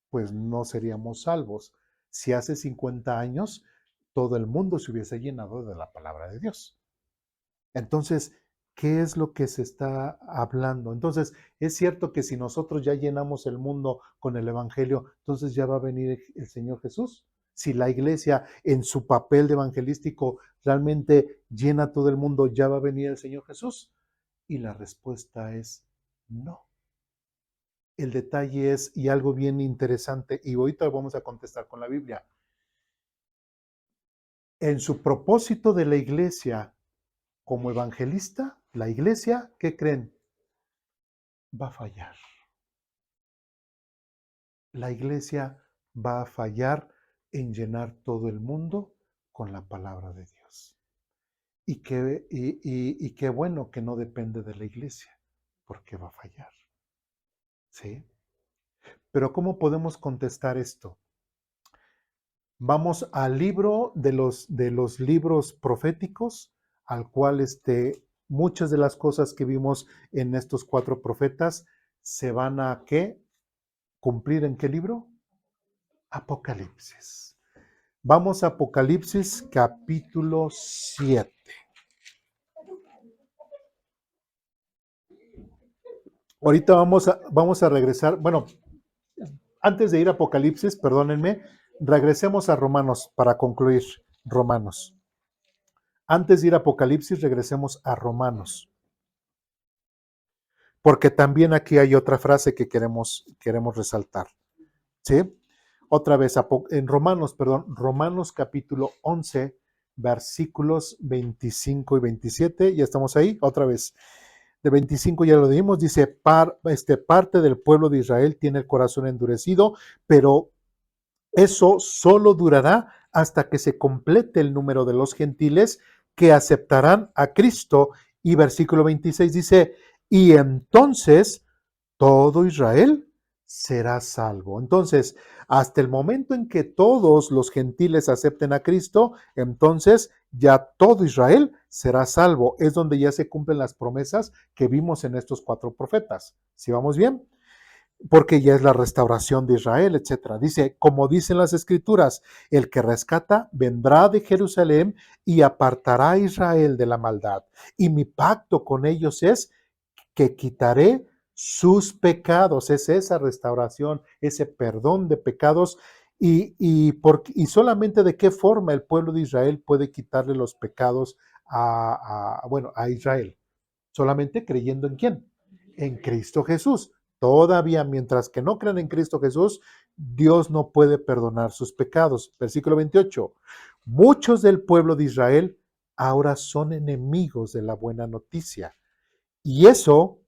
pues no seríamos salvos si hace 50 años todo el mundo se hubiese llenado de la palabra de Dios. Entonces, ¿Qué es lo que se está hablando? Entonces, es cierto que si nosotros ya llenamos el mundo con el Evangelio, entonces ya va a venir el Señor Jesús. Si la iglesia en su papel de evangelístico realmente llena todo el mundo, ¿ya va a venir el Señor Jesús? Y la respuesta es no. El detalle es, y algo bien interesante, y ahorita vamos a contestar con la Biblia. En su propósito de la iglesia como evangelista, la iglesia, ¿qué creen? Va a fallar. La iglesia va a fallar en llenar todo el mundo con la palabra de Dios. Y qué bueno que no depende de la iglesia, porque va a fallar. ¿Sí? Pero ¿cómo podemos contestar esto? Vamos al libro de los libros proféticos, al cual muchas de las cosas que vimos en estos 4 profetas se van a ¿qué? ¿Cumplir en qué libro? Apocalipsis. Vamos a Apocalipsis capítulo 7. Ahorita vamos a regresar, bueno, antes de ir a Apocalipsis, perdónenme, regresemos a Romanos para concluir. Romanos. Antes de ir a Apocalipsis, regresemos a Romanos. Porque también aquí hay otra frase que queremos resaltar. ¿Sí? Otra vez, en Romanos capítulo 11, versículos 25 y 27, ya estamos ahí, otra vez. De 25 ya lo dimos, dice, parte del pueblo de Israel tiene el corazón endurecido, pero eso solo durará hasta que se complete el número de los gentiles que aceptarán a Cristo. Y versículo 26 dice, y entonces todo Israel será salvo. Entonces, hasta el momento en que todos los gentiles acepten a Cristo, entonces ya todo Israel será salvo. Es donde ya se cumplen las promesas que vimos en estos 4 profetas. ¿Sí vamos bien? Porque ya es la restauración de Israel, etcétera. Dice, como dicen las escrituras, el que rescata vendrá de Jerusalén y apartará a Israel de la maldad. Y mi pacto con ellos es que quitaré sus pecados. Es esa restauración, ese perdón de pecados. Y solamente de qué forma el pueblo de Israel puede quitarle los pecados a Israel. Solamente creyendo en quién? En Cristo Jesús. Todavía, mientras que no crean en Cristo Jesús, Dios no puede perdonar sus pecados. Versículo 28. Muchos del pueblo de Israel ahora son enemigos de la buena noticia. Y eso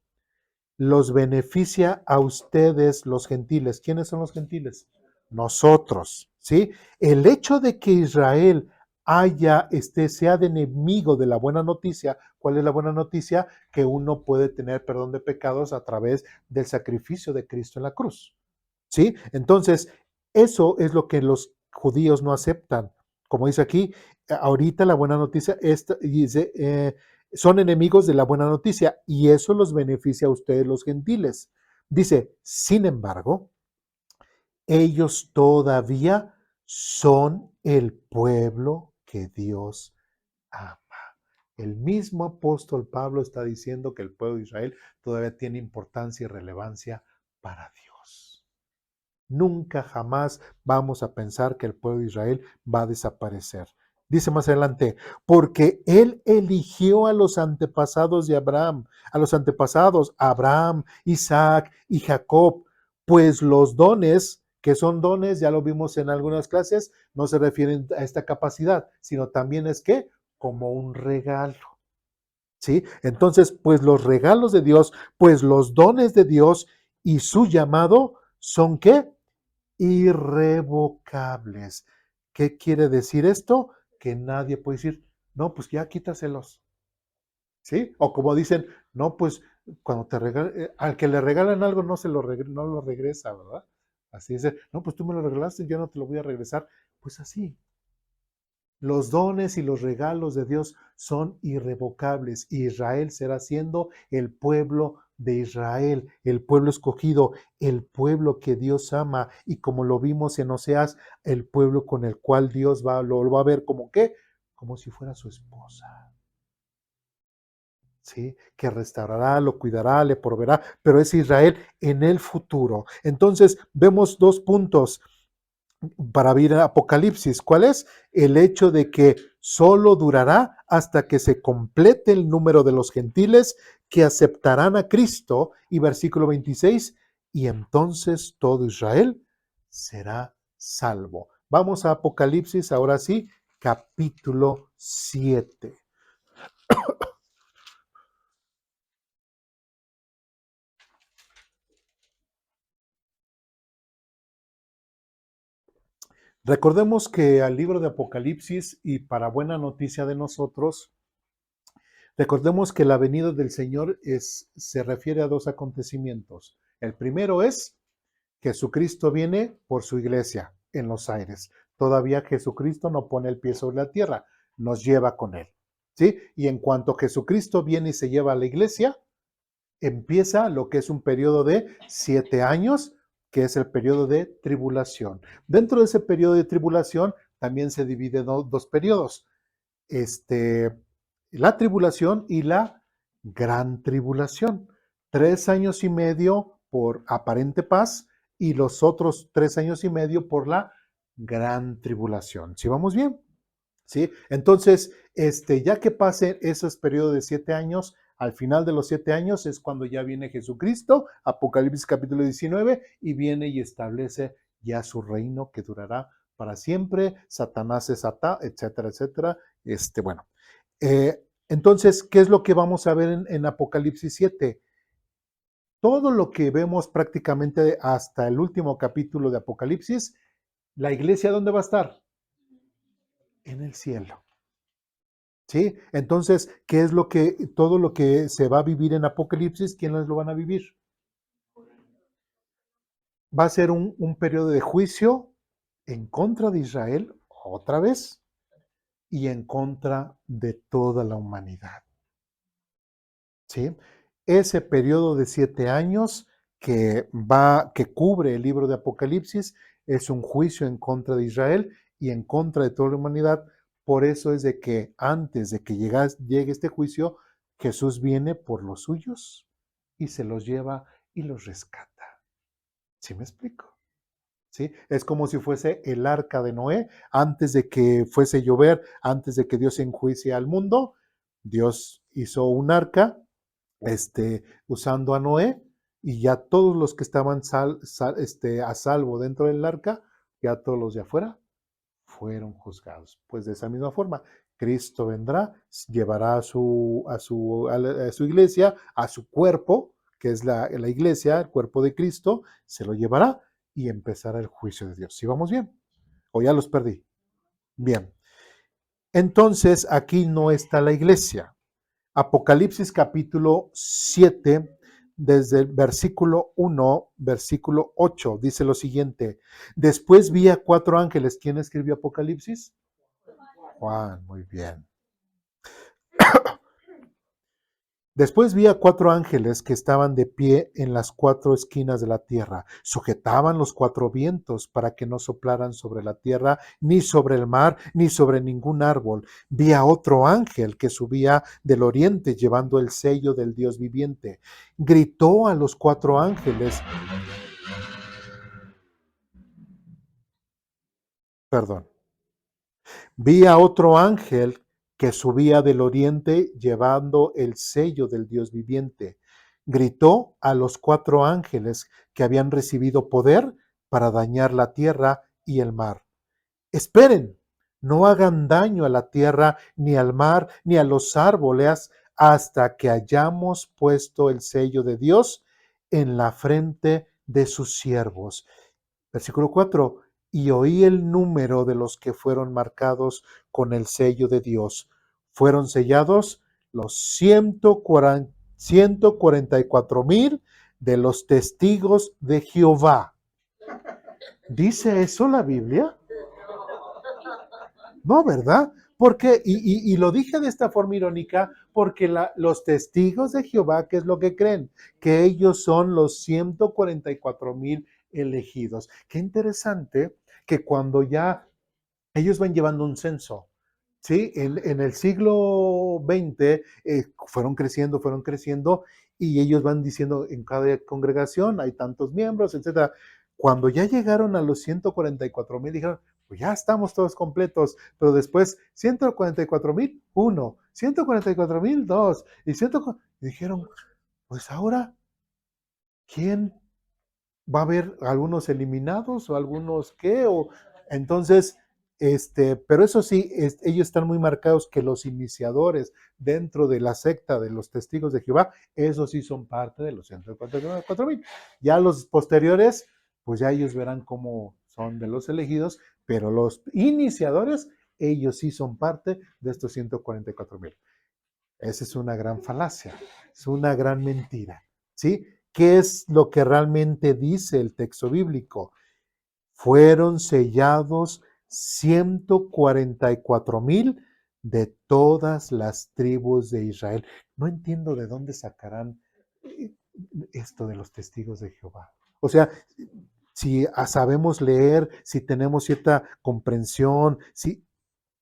los beneficia a ustedes, los gentiles. ¿Quiénes son los gentiles? Nosotros, ¿sí? El hecho de que Israel sea de enemigo de la buena noticia. ¿Cuál es la buena noticia? Que uno puede tener perdón de pecados a través del sacrificio de Cristo en la cruz, ¿sí? Entonces, eso es lo que los judíos no aceptan. Como dice aquí, ahorita la buena noticia dice, son enemigos de la buena noticia y eso los beneficia a ustedes los gentiles. Dice, sin embargo, ellos todavía son el pueblo que Dios ama. El mismo apóstol Pablo está diciendo que el pueblo de Israel todavía tiene importancia y relevancia para Dios. Nunca jamás vamos a pensar que el pueblo de Israel va a desaparecer. Dice más adelante, porque él eligió a los antepasados de Abraham, Abraham, Isaac y Jacob, pues los dones, que son dones, ya lo vimos en algunas clases, no se refieren a esta capacidad, sino también es que como un regalo. ¿Sí? Entonces, pues los regalos de Dios, pues los dones de Dios y su llamado son ¿qué? Irrevocables. ¿Qué quiere decir esto? Que nadie puede decir, no, pues ya quítaselos. ¿Sí? O como dicen, no, pues cuando al que le regalan algo no no lo regresa, ¿verdad? Así es, no, pues tú me lo regalaste, yo no te lo voy a regresar. Pues así. Los dones y los regalos de Dios son irrevocables. Israel será siendo el pueblo de Israel, el pueblo escogido, el pueblo que Dios ama y como lo vimos en Oseas, el pueblo con el cual Dios lo va a ver como qué, como si fuera su esposa. ¿sí? Que restaurará, lo cuidará, le proveerá, pero es Israel en el futuro. Entonces, vemos dos puntos para ver Apocalipsis. ¿Cuál es? El hecho de que solo durará hasta que se complete el número de los gentiles que aceptarán a Cristo. Y versículo 26, y entonces todo Israel será salvo. Vamos a Apocalipsis, ahora sí, capítulo 7. Recordemos que al libro de Apocalipsis, y para buena noticia de nosotros, recordemos que la venida del Señor se refiere a dos acontecimientos. El primero es Jesucristo viene por su iglesia en los aires. Todavía Jesucristo no pone el pie sobre la tierra, nos lleva con él. ¿Sí? Y en cuanto Jesucristo viene y se lleva a la iglesia, empieza lo que es un periodo de 7 años, que es el periodo de tribulación. Dentro de ese periodo de tribulación también se divide dos periodos. La tribulación y la gran tribulación. 3 años y medio por aparente paz y los otros 3 años y medio por la gran tribulación. ¿Sí vamos bien? ¿Sí? Entonces, ya que pasen esos periodos de 7 años, al final de los 7 años es cuando ya viene Jesucristo, Apocalipsis capítulo 19, y viene y establece ya su reino que durará para siempre, Satanás es atado, etcétera, etcétera. Bueno, entonces, ¿qué es lo que vamos a ver en Apocalipsis 7? Todo lo que vemos prácticamente hasta el último capítulo de Apocalipsis, la iglesia, ¿dónde va a estar? En el cielo. ¿Sí? Entonces, ¿qué es todo lo que se va a vivir en Apocalipsis? ¿Quiénes lo van a vivir? Va a ser un periodo de juicio en contra de Israel, otra vez, y en contra de toda la humanidad. ¿Sí? Ese periodo de 7 años que cubre el libro de Apocalipsis es un juicio en contra de Israel y en contra de toda la humanidad. Por eso es de que antes de que llegue este juicio, Jesús viene por los suyos y se los lleva y los rescata. ¿Sí me explico? ¿Sí? Es como si fuese el arca de Noé, antes de que fuese llover, antes de que Dios enjuicie al mundo, Dios hizo un arca, usando a Noé, y ya todos los que estaban a salvo dentro del arca, ya todos los de afuera fueron juzgados. Pues de esa misma forma, Cristo vendrá, llevará a su iglesia, a su cuerpo, que es la iglesia, el cuerpo de Cristo, se lo llevará y empezará el juicio de Dios. ¿Sí vamos bien? ¿O ya los perdí? Bien. Entonces, aquí no está la iglesia. Apocalipsis capítulo 7, desde el versículo 1, versículo 8, dice lo siguiente. Después vi a 4 ángeles. ¿Quién escribió Apocalipsis? Juan, muy bien. Después vi a 4 ángeles que estaban de pie en las 4 esquinas de la tierra. Sujetaban los 4 vientos para que no soplaran sobre la tierra, ni sobre el mar, ni sobre ningún árbol. Vi a otro ángel que subía del oriente llevando el sello del Dios viviente. Gritó a los 4 ángeles. Perdón. Vi a otro ángel que subía del oriente llevando el sello del Dios viviente. Gritó a los 4 ángeles que habían recibido poder para dañar la tierra y el mar. Esperen, no hagan daño a la tierra, ni al mar, ni a los árboles, hasta que hayamos puesto el sello de Dios en la frente de sus siervos. Versículo 4. Y oí el número de los que fueron marcados con el sello de Dios. Fueron sellados los 144,000 de los testigos de Jehová. ¿Dice eso la Biblia? No, ¿verdad? Porque, y lo dije de esta forma irónica, porque los testigos de Jehová, ¿qué es lo que creen? Que ellos son los 144,000 elegidos. Qué interesante que cuando ya ellos van llevando un censo, Sí, en el siglo XX fueron creciendo y ellos van diciendo en cada congregación hay tantos miembros, etcétera. Cuando ya llegaron a los 144,000, dijeron, pues ya estamos todos completos, pero después 144,000, uno, 144,000, dos, y dijeron, pues ahora, ¿quién va a haber algunos eliminados o algunos qué? O, entonces, pero eso sí, ellos están muy marcados que los iniciadores dentro de la secta de los testigos de Jehová, esos sí son parte de los 144,000. Ya los posteriores, pues ya ellos verán cómo son de los elegidos, pero los iniciadores, ellos sí son parte de estos 144,000. Esa es una gran falacia, es una gran mentira, ¿sí? ¿Qué es lo que realmente dice el texto bíblico? Fueron sellados 144,000 de todas las tribus de Israel. No entiendo de dónde sacarán esto de los testigos de Jehová. O sea, si sabemos leer, si tenemos cierta comprensión, si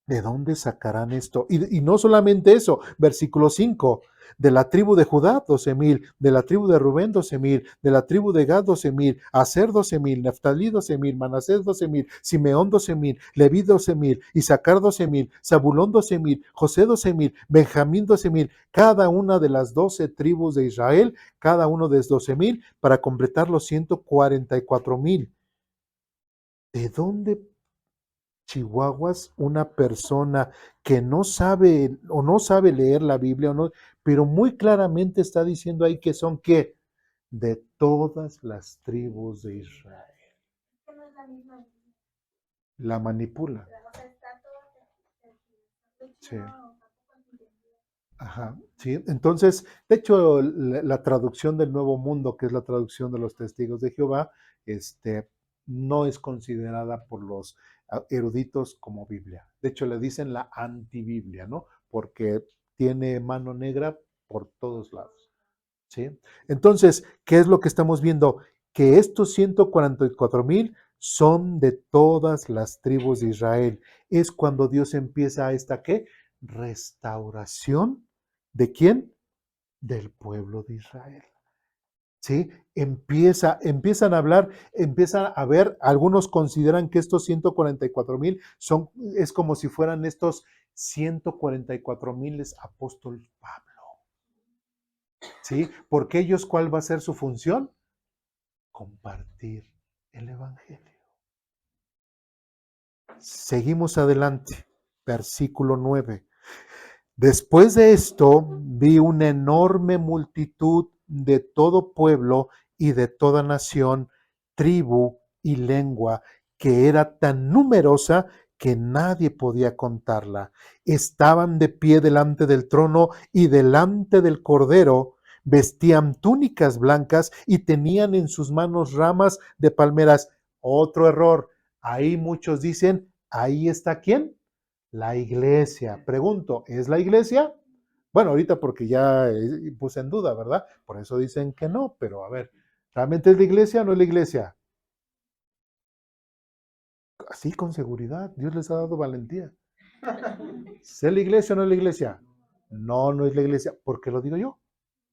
¿de dónde sacarán esto? Y no solamente eso, versículo 5, de la tribu de Judá 12,000, de la tribu de Rubén 12,000, de la tribu de Gad 12,000, Aser 12,000, Neftalí 12,000, Manasés 12,000, Simeón 12,000, Leví 12,000, Isaacar 12,000, Zabulón 12,000, José 12,000, Benjamín 12,000, cada una de las 12 tribus de Israel, cada uno de 12,000, para completar los 144,000. ¿De dónde chihuahuas una persona que no sabe o no sabe leer la Biblia o no, pero muy claramente está diciendo ahí que son qué? De todas las tribus de Israel? La manipula. Sí. Ajá, sí. Entonces, de hecho, la traducción del Nuevo Mundo, que es la traducción de los Testigos de Jehová, no es considerada por los eruditos como Biblia. De hecho, le dicen la antibiblia, ¿no? Porque tiene mano negra por todos lados, ¿sí? Entonces, ¿qué es lo que estamos viendo? Que estos 144,000 son de todas las tribus de Israel. Es cuando Dios empieza a esta, ¿qué? Restauración. ¿De quién? Del pueblo de Israel. ¿Sí? Empiezan a hablar, empiezan a ver, algunos consideran que estos 144,000 es como si fueran estos 144,000 apóstol Pablo. ¿Sí? Porque ellos, ¿cuál va a ser su función? Compartir el evangelio. Seguimos adelante. Versículo 9. Después de esto, vi una enorme multitud de todo pueblo y de toda nación, tribu y lengua, que era tan numerosa que nadie podía contarla. Estaban de pie delante del trono y delante del Cordero, vestían túnicas blancas y tenían en sus manos ramas de palmeras. Otro error. Ahí muchos dicen, ahí está ¿quién? La iglesia. Pregunto, ¿es la iglesia? Bueno, ahorita porque ya puse en duda, ¿verdad? Por eso dicen que no, pero a ver, ¿realmente es la iglesia o no es la iglesia? Así con seguridad, Dios les ha dado valentía. ¿Es la iglesia o no es la iglesia? No, no es la iglesia. ¿Por qué lo digo yo?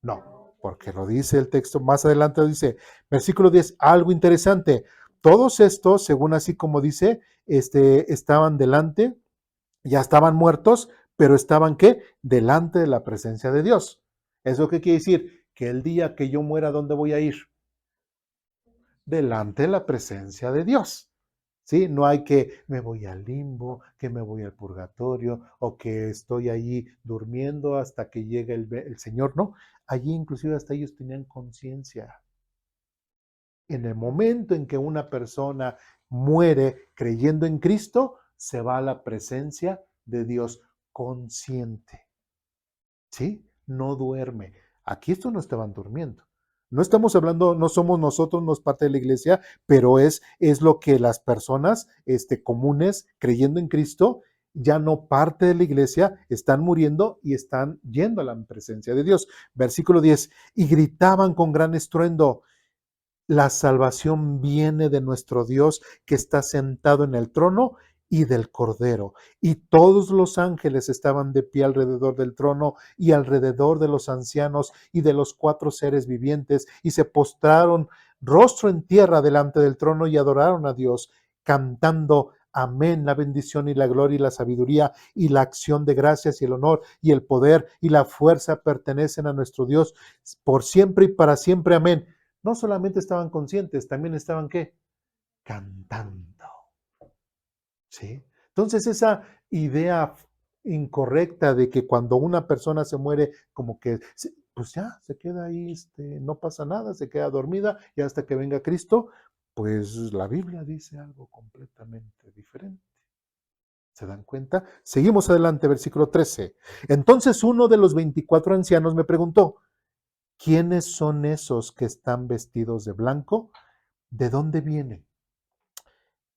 No, porque lo dice el texto. Más adelante dice, versículo 10, algo interesante. Todos estos, según así como dice, estaban delante, ya estaban muertos, pero estaban ¿qué? Delante de la presencia de Dios. ¿Eso qué quiere decir? Que el día que yo muera, ¿dónde voy a ir? Delante de la presencia de Dios. ¿Sí? No hay que me voy al limbo, que me voy al purgatorio o que estoy allí durmiendo hasta que llegue el Señor. No, allí inclusive hasta ellos tenían conciencia. En el momento en que una persona muere creyendo en Cristo, se va a la presencia de Dios consciente. ¿Sí? No duerme. Aquí estos no estaban durmiendo. No estamos hablando, no somos nosotros, no es parte de la iglesia, pero es lo que las personas comunes creyendo en Cristo, ya no parte de la iglesia, están muriendo y están yendo a la presencia de Dios. Versículo 10, y gritaban con gran estruendo, la salvación viene de nuestro Dios que está sentado en el trono y del Cordero. Y todos los ángeles estaban de pie alrededor del trono y alrededor de los ancianos y de los 4 seres vivientes, y se postraron rostro en tierra delante del trono y adoraron a Dios, cantando: Amén, la bendición y la gloria y la sabiduría y la acción de gracias y el honor y el poder y la fuerza pertenecen a nuestro Dios por siempre y para siempre. Amén. No solamente estaban conscientes, también estaban, ¿qué? Cantando. ¿Sí? Entonces esa idea incorrecta de que cuando una persona se muere, como que, pues ya, se queda ahí, no pasa nada, se queda dormida y hasta que venga Cristo, pues la Biblia dice algo completamente diferente. ¿Se dan cuenta? Seguimos adelante, versículo 13. Entonces uno de los 24 ancianos me preguntó: ¿quiénes son esos que están vestidos de blanco? ¿De dónde vienen?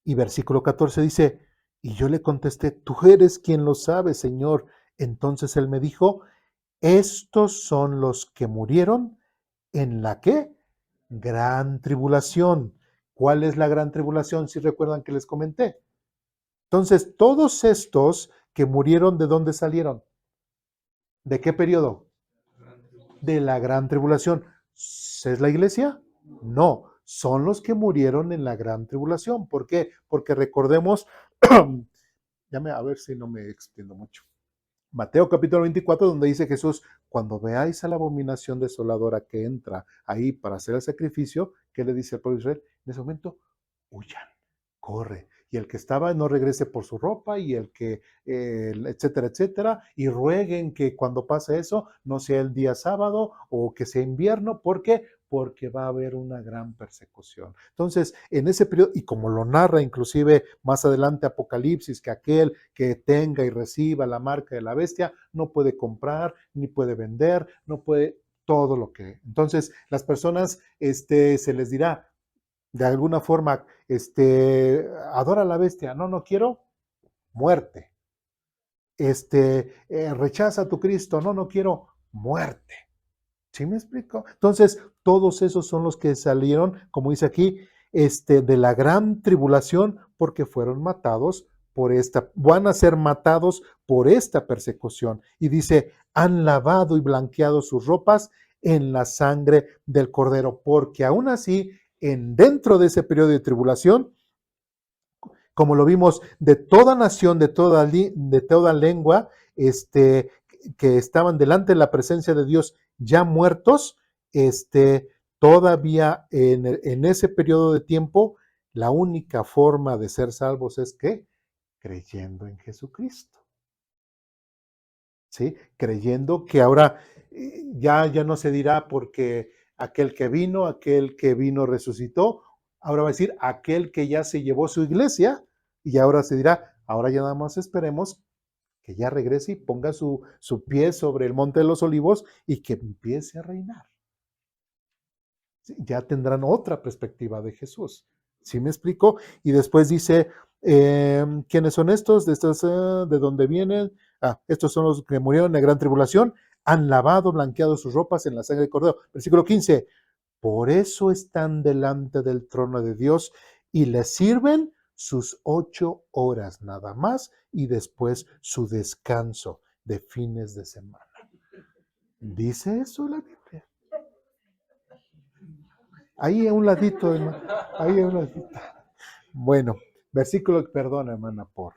Y versículo 14 dice: y yo le contesté: tú eres quien lo sabe, Señor. Entonces él me dijo: estos son los que murieron en la ¿qué? Gran tribulación. ¿Cuál es la gran tribulación? Si recuerdan que les comenté. Entonces, todos estos que murieron, ¿de dónde salieron? ¿De qué periodo? De la gran tribulación. ¿Es la iglesia? No, son los que murieron en la gran tribulación. ¿Por qué? Porque recordemos, a ver si no me extiendo mucho. Mateo capítulo 24, donde dice Jesús: cuando veáis a la abominación desoladora que entra ahí para hacer el sacrificio, ¿qué le dice al pueblo de Israel? En ese momento, huyan, corre. Y el que estaba no regrese por su ropa, y el que, etcétera, etcétera, y rueguen que cuando pase eso no sea el día sábado o que sea invierno. ¿Por qué? Porque va a haber una gran persecución. Entonces, en ese periodo, y como lo narra inclusive más adelante Apocalipsis, que aquel que tenga y reciba la marca de la bestia no puede comprar, ni puede vender, no puede todo lo que. Entonces, las personas, se les dirá, de alguna forma, adora a la bestia, no, no quiero, muerte. Rechaza a tu Cristo, no, no quiero, muerte. ¿Sí me explico? Entonces, todos esos son los que salieron, como dice aquí, de la gran tribulación, porque fueron matados por van a ser matados por esta persecución. Y dice: han lavado y blanqueado sus ropas en la sangre del Cordero, porque aún así, dentro de ese periodo de tribulación, como lo vimos, de toda nación, de toda lengua, que estaban delante de la presencia de Dios ya muertos, todavía en ese periodo de tiempo, la única forma de ser salvos es que creyendo en Jesucristo. ¿Sí? Creyendo que ahora ya no se dirá porque aquel que vino resucitó. Ahora va a decir aquel que ya se llevó su iglesia, y ahora se dirá, ahora ya nada más esperemos que ya regrese y ponga su pie sobre el monte de los olivos y que empiece a reinar. ¿Sí? Ya tendrán otra perspectiva de Jesús. ¿Sí me explico? Y después dice, ¿quiénes son estos? ¿De dónde vienen? Estos son los que murieron en la gran tribulación, han lavado, blanqueado sus ropas en la sangre del Cordero. Versículo 15, por eso están delante del trono de Dios y le sirven sus 8 horas nada más, y después su descanso de fines de semana. ¿Dice eso la Biblia? Ahí a un ladito, hermano. Ahí a un ladito. Bueno, perdón, hermana, por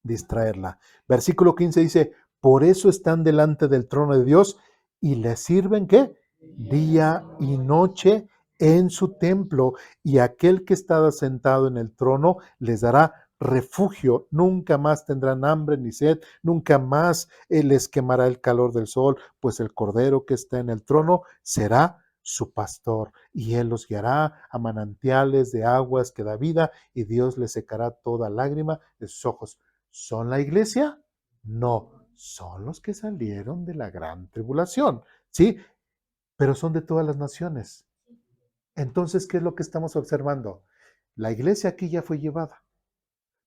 distraerla. Versículo 15 dice: por eso están delante del trono de Dios y le sirven, ¿qué? Día y noche en su templo, y aquel que está sentado en el trono les dará refugio. Nunca más tendrán hambre ni sed, nunca más les quemará el calor del sol, pues el Cordero que está en el trono será su pastor, y él los guiará a manantiales de aguas que da vida, y Dios les secará toda lágrima de sus ojos. ¿Son la iglesia? No, son los que salieron de la gran tribulación, ¿sí? Pero son de todas las naciones. Entonces, ¿qué es lo que estamos observando? La iglesia aquí ya fue llevada,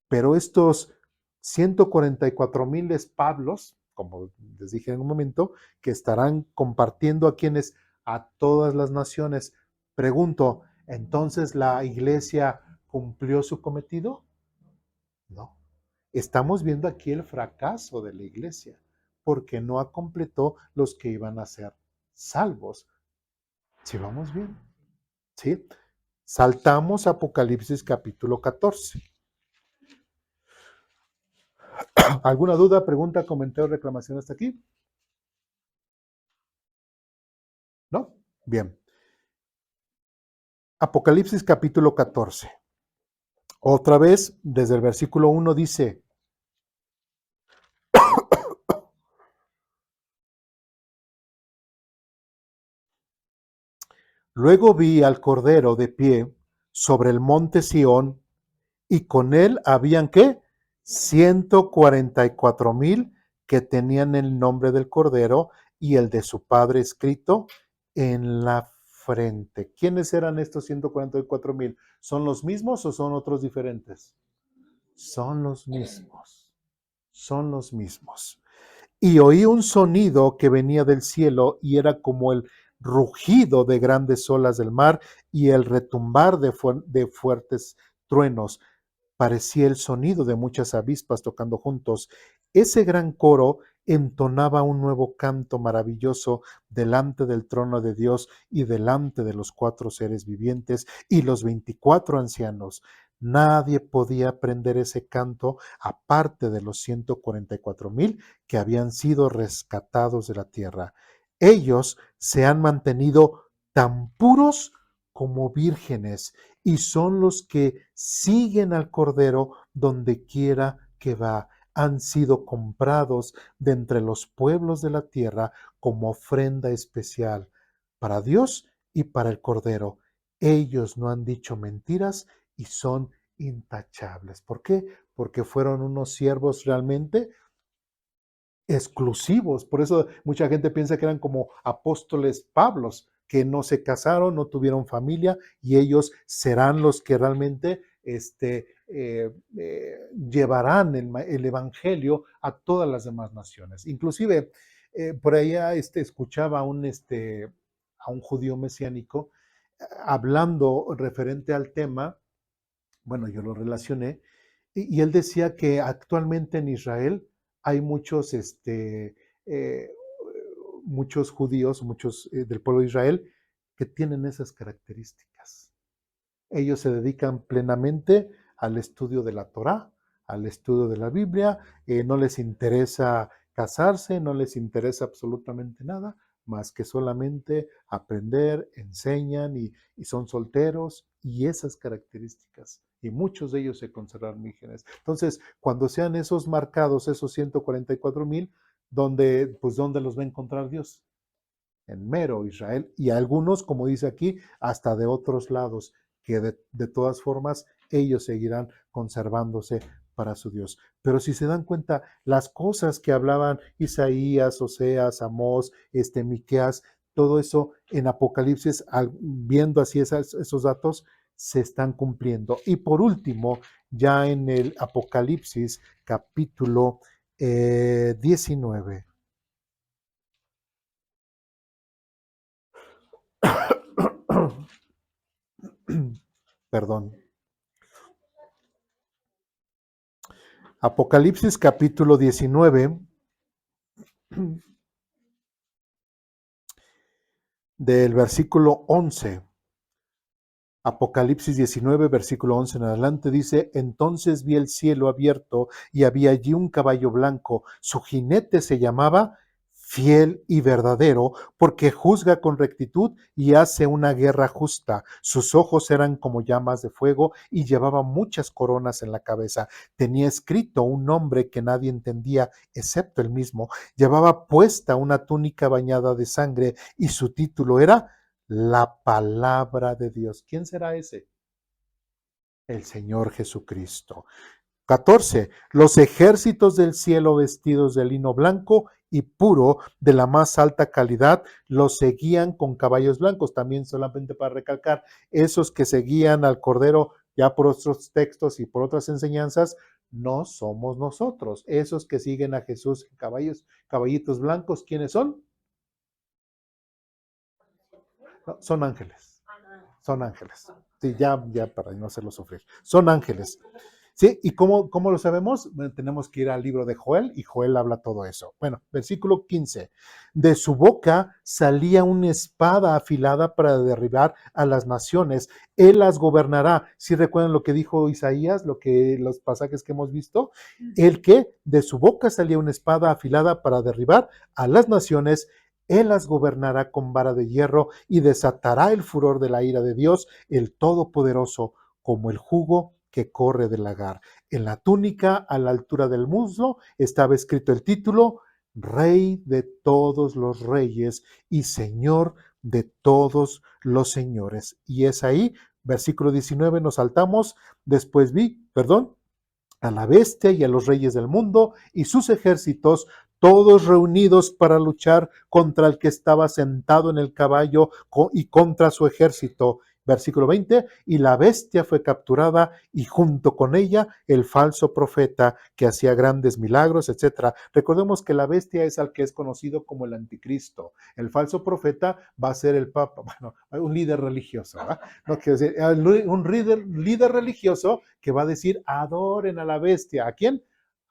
pero estos 144,000 Pablos, como les dije en un momento, que estarán compartiendo a quienes, a todas las naciones. Pregunto, ¿entonces la iglesia cumplió su cometido? No. Estamos viendo aquí el fracaso de la iglesia, porque no completó los que iban a ser salvos. Si vamos bien, ¿sí? Saltamos a Apocalipsis capítulo 14. ¿Alguna duda, pregunta, comentario, reclamación hasta aquí? ¿No? Bien. Apocalipsis capítulo 14. Otra vez, desde el versículo 1 dice, luego vi al Cordero de pie sobre el monte Sión, y con él habían, ¿qué? 144,000 que tenían el nombre del Cordero y el de su Padre escrito en la frente. ¿Quiénes eran estos 144,000? ¿Son los mismos o son otros diferentes? Son los mismos. Son los mismos. Y oí un sonido que venía del cielo y era como el rugido de grandes olas del mar y el retumbar de fuertes truenos. Parecía el sonido de muchas avispas tocando juntos. Ese gran coro entonaba un nuevo canto maravilloso delante del trono de Dios y delante de los 4 seres vivientes y los 24 ancianos. Nadie podía aprender ese canto aparte de los 144,000 que habían sido rescatados de la tierra. Ellos se han mantenido tan puros como vírgenes y son los que siguen al Cordero donde quiera que va. Han sido comprados de entre los pueblos de la tierra como ofrenda especial para Dios y para el Cordero. Ellos no han dicho mentiras y son intachables. ¿Por qué? Porque fueron unos siervos realmente exclusivos. Por eso mucha gente piensa que eran como apóstoles Pablos, que no se casaron, no tuvieron familia y ellos serán los que realmente llevarán el evangelio a todas las demás naciones. Inclusive, por allá escuchaba a un judío mesiánico hablando referente al tema. Bueno, yo lo relacioné, y él decía que actualmente en Israel hay eh, muchos judíos, muchos del pueblo de Israel, que tienen esas características. Ellos se dedican plenamente al estudio de la Torá, al estudio de la Biblia, no les interesa casarse, no les interesa absolutamente nada, más que solamente aprender, enseñan y son solteros y esas características. Y muchos de ellos se conservan vírgenes. Entonces, cuando sean esos marcados, esos 144,000, ¿dónde los va a encontrar Dios? En mero Israel, y algunos, como dice aquí, hasta de otros lados, que de todas formas ellos seguirán conservándose para su Dios. Pero si se dan cuenta, las cosas que hablaban Isaías, Oseas, Amós, Miqueas, todo eso en Apocalipsis, viendo así esos datos, se están cumpliendo. Y por último, ya en el Apocalipsis capítulo 19. Perdón. Apocalipsis capítulo 19, del versículo 11. Apocalipsis 19, versículo 11 en adelante dice, entonces vi el cielo abierto y había allí un caballo blanco. Su jinete se llamaba Fiel y Verdadero, porque juzga con rectitud y hace una guerra justa. Sus ojos eran como llamas de fuego y llevaba muchas coronas en la cabeza. Tenía escrito un nombre que nadie entendía, excepto él mismo. Llevaba puesta una túnica bañada de sangre y su título era la palabra de Dios. ¿Quién será ese? El Señor Jesucristo. 14. Los ejércitos del cielo vestidos de lino blanco y puro de la más alta calidad los seguían con caballos blancos. También solamente para recalcar, esos que seguían al Cordero ya por otros textos y por otras enseñanzas, no somos nosotros. Esos que siguen a Jesús en caballitos blancos, ¿quiénes son? No, son ángeles. Son ángeles. Sí, ya para no hacerlo sufrir. Son ángeles. ¿Sí? ¿Y cómo lo sabemos? Bueno, tenemos que ir al libro de Joel y Joel habla todo eso. Bueno, versículo 15. De su boca salía una espada afilada para derribar a las naciones. Él las gobernará. ¿Sí recuerdan lo que dijo Isaías, los pasajes que hemos visto? El que de su boca salía una espada afilada para derribar a las naciones. Él las gobernará con vara de hierro y desatará el furor de la ira de Dios, el Todopoderoso, como el jugo que corre del lagar. En la túnica, a la altura del muslo, estaba escrito el título: Rey de todos los reyes y Señor de todos los señores. Y es ahí, versículo 19, nos saltamos. Después a la bestia y a los reyes del mundo y sus ejércitos, todos reunidos para luchar contra el que estaba sentado en el caballo y contra su ejército. Versículo 20, y la bestia fue capturada y junto con ella el falso profeta que hacía grandes milagros, etcétera. Recordemos que la bestia es al que es conocido como el anticristo. El falso profeta va a ser el papa, bueno, un líder religioso, ¿verdad? No quiero decir, un líder religioso que va a decir: adoren a la bestia. ¿A quién?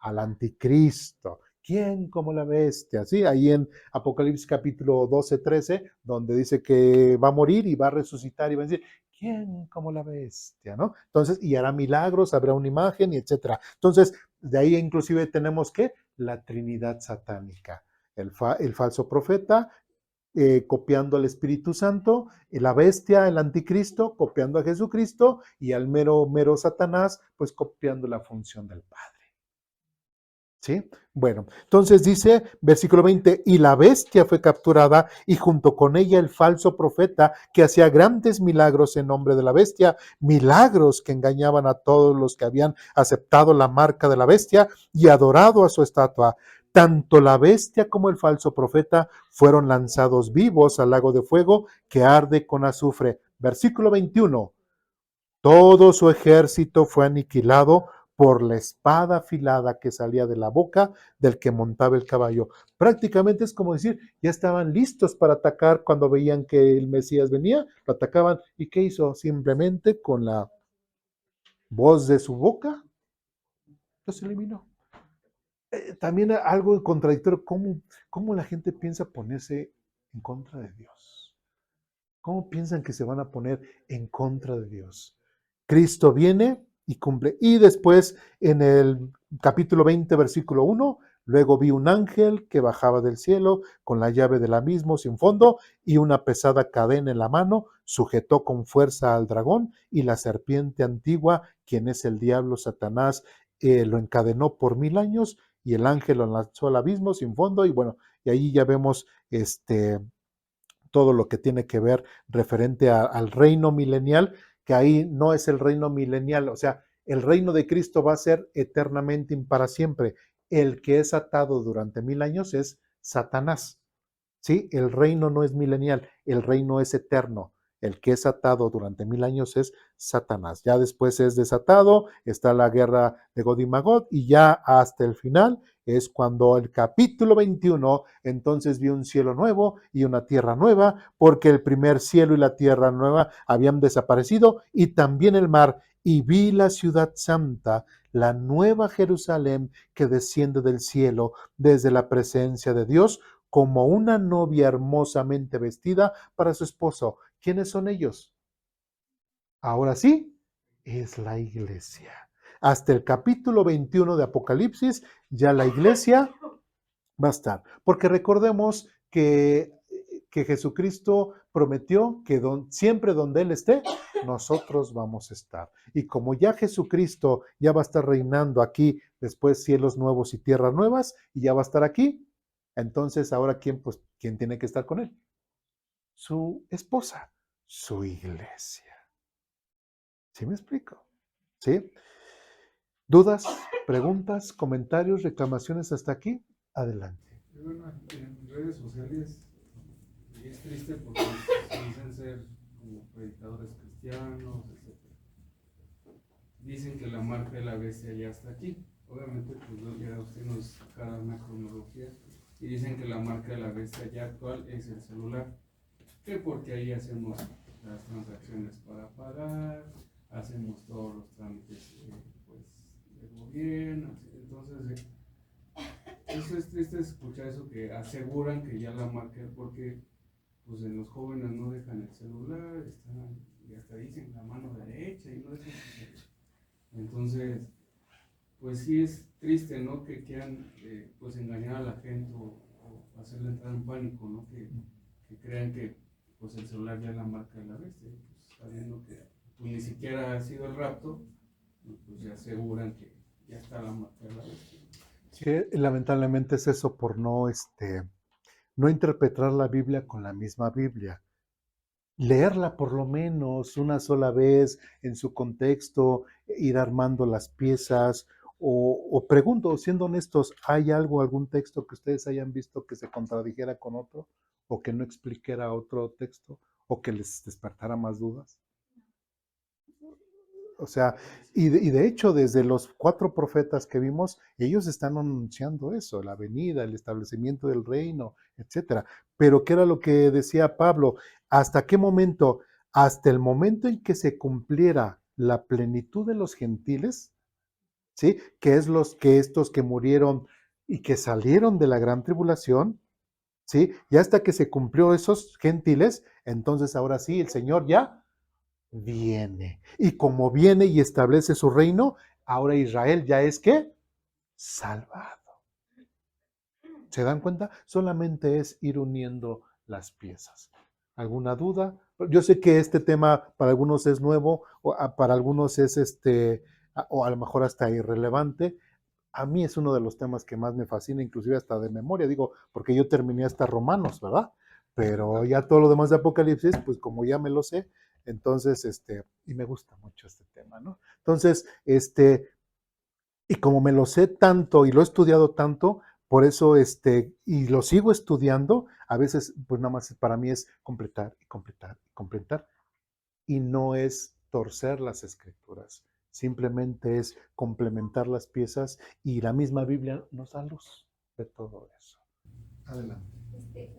Al anticristo. ¿Quién como la bestia? Sí, ahí en Apocalipsis capítulo 12, 13, donde dice que va a morir y va a resucitar y va a decir: ¿quién como la bestia? ¿No? Entonces, y hará milagros, habrá una imagen y etcétera. Entonces, de ahí inclusive tenemos que la Trinidad satánica. El falso profeta, copiando al Espíritu Santo, la bestia, el anticristo, copiando a Jesucristo, y al mero Satanás, pues copiando la función del Padre. ¿Sí? Bueno, entonces dice, versículo 20, y la bestia fue capturada y junto con ella el falso profeta que hacía grandes milagros en nombre de la bestia, milagros que engañaban a todos los que habían aceptado la marca de la bestia y adorado a su estatua. Tanto la bestia como el falso profeta fueron lanzados vivos al lago de fuego que arde con azufre. Versículo 21. Todo su ejército fue aniquilado por la espada afilada que salía de la boca del que montaba el caballo. Prácticamente es como decir, ya estaban listos para atacar cuando veían que el Mesías venía, lo atacaban. ¿Y qué hizo? Simplemente con la voz de su boca los eliminó. También algo contradictorio, ¿cómo la gente piensa ponerse en contra de Dios? ¿Cómo piensan que se van a poner en contra de Dios? Cristo viene y cumple. Y después en el capítulo 20, versículo 1, luego vi un ángel que bajaba del cielo con la llave del abismo sin fondo y una pesada cadena en la mano, sujetó con fuerza al dragón y la serpiente antigua, quien es el diablo Satanás, lo encadenó por 1000 años y el ángel lo lanzó al abismo sin fondo. Y bueno, y ahí ya vemos todo lo que tiene que ver referente al reino milenial, que ahí no es el reino milenial, o sea, el reino de Cristo va a ser eternamente y para siempre. El que es atado durante 1000 años es Satanás. ¿Sí? El reino no es milenial, el reino es eterno. El que es atado durante 1000 años es Satanás. Ya después es desatado, está la guerra de Gog y Magog, y ya hasta el final es cuando el capítulo 21, entonces vi un cielo nuevo y una tierra nueva, porque el primer cielo y la tierra nueva habían desaparecido, y también el mar, y vi la ciudad santa, la nueva Jerusalén, que desciende del cielo desde la presencia de Dios, como una novia hermosamente vestida para su esposo. ¿Quiénes son ellos? Ahora sí, es la iglesia. Hasta el capítulo 21 de Apocalipsis, ya la iglesia va a estar. Porque recordemos que Jesucristo prometió que siempre donde Él esté, nosotros vamos a estar. Y como ya Jesucristo ya va a estar reinando aquí, después cielos nuevos y tierras nuevas, y ya va a estar aquí, entonces ahora ¿quién tiene que estar con Él? Su esposa, su iglesia. ¿Sí me explico? ¿Sí? ¿Dudas, preguntas, comentarios, reclamaciones hasta aquí? Adelante. Bueno, en redes sociales es triste porque se dicen ser como predicadores cristianos, etc. Dicen que la marca de la bestia ya está aquí. Obviamente, pues ya usted nos sacará una cronología. Y dicen que la marca de la bestia ya actual es el celular. Que porque ahí hacemos las transacciones para pagar, hacemos todos los trámites pues, el gobierno. Entonces, eso es triste escuchar eso que aseguran que ya la marca, porque pues en los jóvenes no dejan el celular, están, y hasta dicen la mano derecha y no dejan su celular. Entonces, pues sí es triste, ¿no? Que quieran pues engañar a la gente o hacerle entrar en pánico, ¿no? Que crean que pues el celular ya es la marca de la bestia, pues sabiendo que pues, ni siquiera ha sido el rapto, pues ya aseguran que ya está la marca de la bestia. Sí, lamentablemente es eso por no interpretar la Biblia con la misma Biblia. Leerla por lo menos una sola vez en su contexto, ir armando las piezas, o pregunto, siendo honestos, ¿hay algún texto que ustedes hayan visto que se contradijera con otro, o que no explicara otro texto, o que les despertara más dudas? O sea, y de hecho, desde los 4 profetas que vimos, ellos están anunciando eso, la venida, el establecimiento del reino, etcétera. Pero ¿qué era lo que decía Pablo? ¿Hasta qué momento? Hasta el momento en que se cumpliera la plenitud de los gentiles, ¿sí? Que es los que estos que murieron y que salieron de la gran tribulación, ¿sí? Y hasta que se cumplió esos gentiles, entonces ahora sí, el Señor ya viene. Y como viene y establece su reino, ahora Israel ya es ¿qué? Salvado. ¿Se dan cuenta? Solamente es ir uniendo las piezas. ¿Alguna duda? Yo sé que este tema para algunos es nuevo, o para algunos es o a lo mejor hasta irrelevante. A mí es uno de los temas que más me fascina, inclusive hasta de memoria, digo, porque yo terminé hasta Romanos, ¿verdad? Pero ya todo lo demás de Apocalipsis, pues como ya me lo sé, entonces, y me gusta mucho este tema, ¿no? Entonces, y como me lo sé tanto y lo he estudiado tanto, por eso, y lo sigo estudiando, a veces, pues nada más para mí es completar y completar y completar, y no es torcer las escrituras, simplemente es complementar las piezas y la misma Biblia nos da luz de todo eso. Adelante.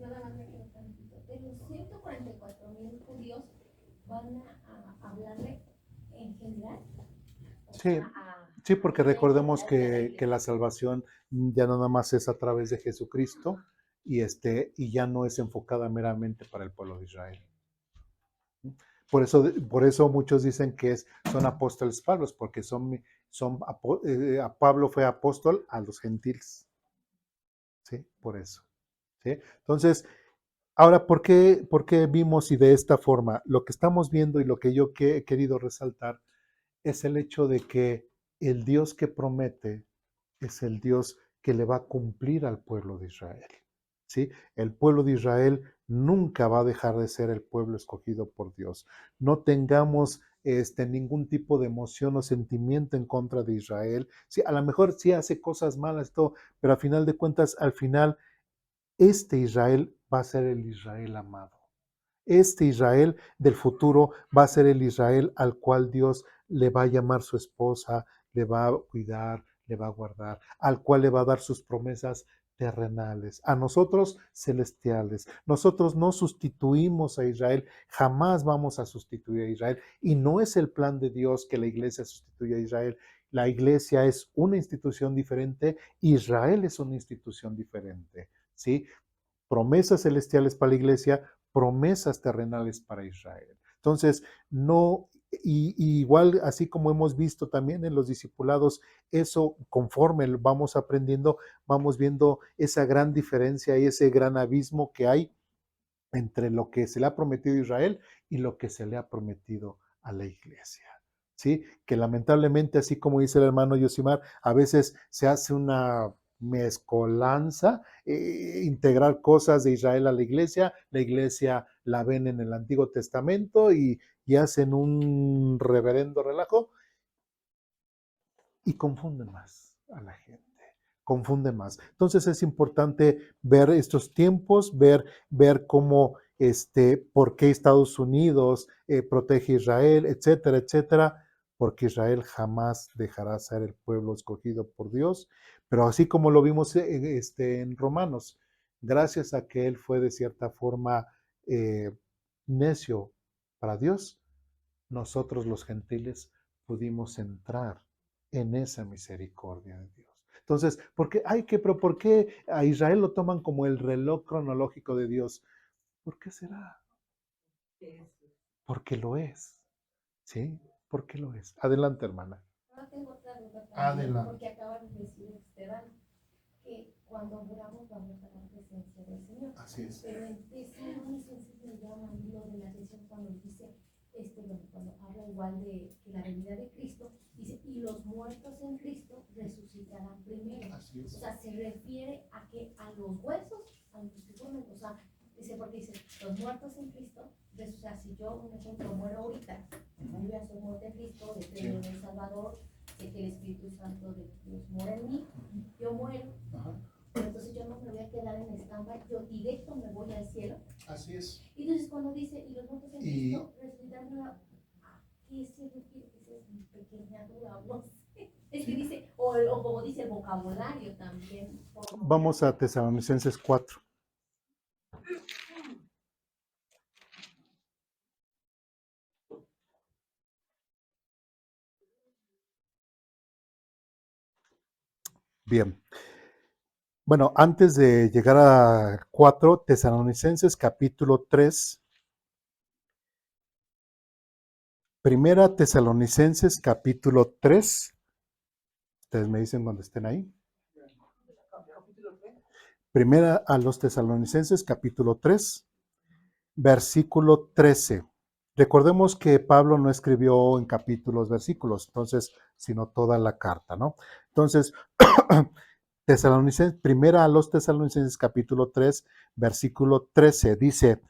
Nada más me quedo tantito. De los 144,000 judíos, ¿van a hablarle en general? Sí, sí, porque recordemos que la salvación ya nada más es a través de Jesucristo y ya no es enfocada meramente para el pueblo de Israel. Por eso muchos dicen que son apóstoles Pablos, porque Pablo fue apóstol a los gentiles. ¿Sí? Por eso. ¿Sí? Entonces, ahora, ¿por qué vimos y de esta forma? Lo que estamos viendo y lo que yo he querido resaltar es el hecho de que el Dios que promete es el Dios que le va a cumplir al pueblo de Israel. ¿Sí? El pueblo de Israel nunca va a dejar de ser el pueblo escogido por Dios. No tengamos ningún tipo de emoción o sentimiento en contra de Israel. Sí, a lo mejor sí hace cosas malas, todo, pero a final de cuentas, al final, este Israel va a ser el Israel amado. Este Israel del futuro va a ser el Israel al cual Dios le va a llamar su esposa, le va a cuidar, le va a guardar, al cual le va a dar sus promesas terrenales, a nosotros celestiales. Nosotros no sustituimos a Israel, jamás vamos a sustituir a Israel. Y no es el plan de Dios que la iglesia sustituya a Israel. La iglesia es una institución diferente, Israel es una institución diferente. ¿Sí? Promesas celestiales para la iglesia, promesas terrenales para Israel. Entonces, no, y igual así como hemos visto también en los discipulados, eso conforme vamos aprendiendo, vamos viendo esa gran diferencia y ese gran abismo que hay entre lo que se le ha prometido a Israel y lo que se le ha prometido a la iglesia. ¿Sí? Que lamentablemente, así como dice el hermano Yosimar, a veces se hace una mezcolanza, integrar cosas de Israel a la iglesia la ven en el Antiguo Testamento y hacen un reverendo relajo y confunden más a la gente, confunden más. Entonces es importante ver estos tiempos, ver cómo, por qué Estados Unidos protege a Israel, etcétera, etcétera, porque Israel jamás dejará ser el pueblo escogido por Dios, pero así como lo vimos en Romanos, gracias a que él fue de cierta forma necio para Dios, nosotros los gentiles pudimos entrar en esa misericordia de Dios. Entonces, pero ¿por qué a Israel lo toman como el reloj cronológico de Dios? ¿Por qué será? Porque lo es. ¿Sí? Porque lo es. Adelante, hermana. Ahora tengo otra duda también, Adelante. porque acaba de decir Esteban que cuando oramos vamos a la presencia del Señor. Así es. Pero en Tesalonicenses me llama lo de la atención cuando dice, cuando habla igual de que la venida de Cristo, dice, y los muertos en Cristo resucitarán primero. Así es. O sea, se refiere a que a los huesos, a los que duermen, o sea, dice, porque dice, los muertos en Cristo, o sea, si yo, un ejemplo, muero ahorita, yo ya soy muerta en Cristo, de creer en el Salvador, de que el Espíritu Santo de Dios mora en mí, yo muero, pero entonces yo no me voy a quedar en stand-by, yo directo me voy al cielo. Así es. Y entonces cuando dice, y los muertos en Cristo resucitarán, ¿a qué se refiere? Esa es mi pequeña duda, no sé. Es que dice, o como dice el vocabulario también. Vamos a Tesalonicenses 4. Bien. Bueno, antes de llegar a 4, Tesalonicenses capítulo 3. Primera Tesalonicenses capítulo 3. Ustedes me dicen cuando estén ahí. Primera a los Tesalonicenses capítulo 3, versículo 13. Recordemos que Pablo no escribió en capítulos, versículos, entonces, sino toda la carta, ¿no? Entonces, primera a los Tesalonicenses capítulo 3, versículo 13, dice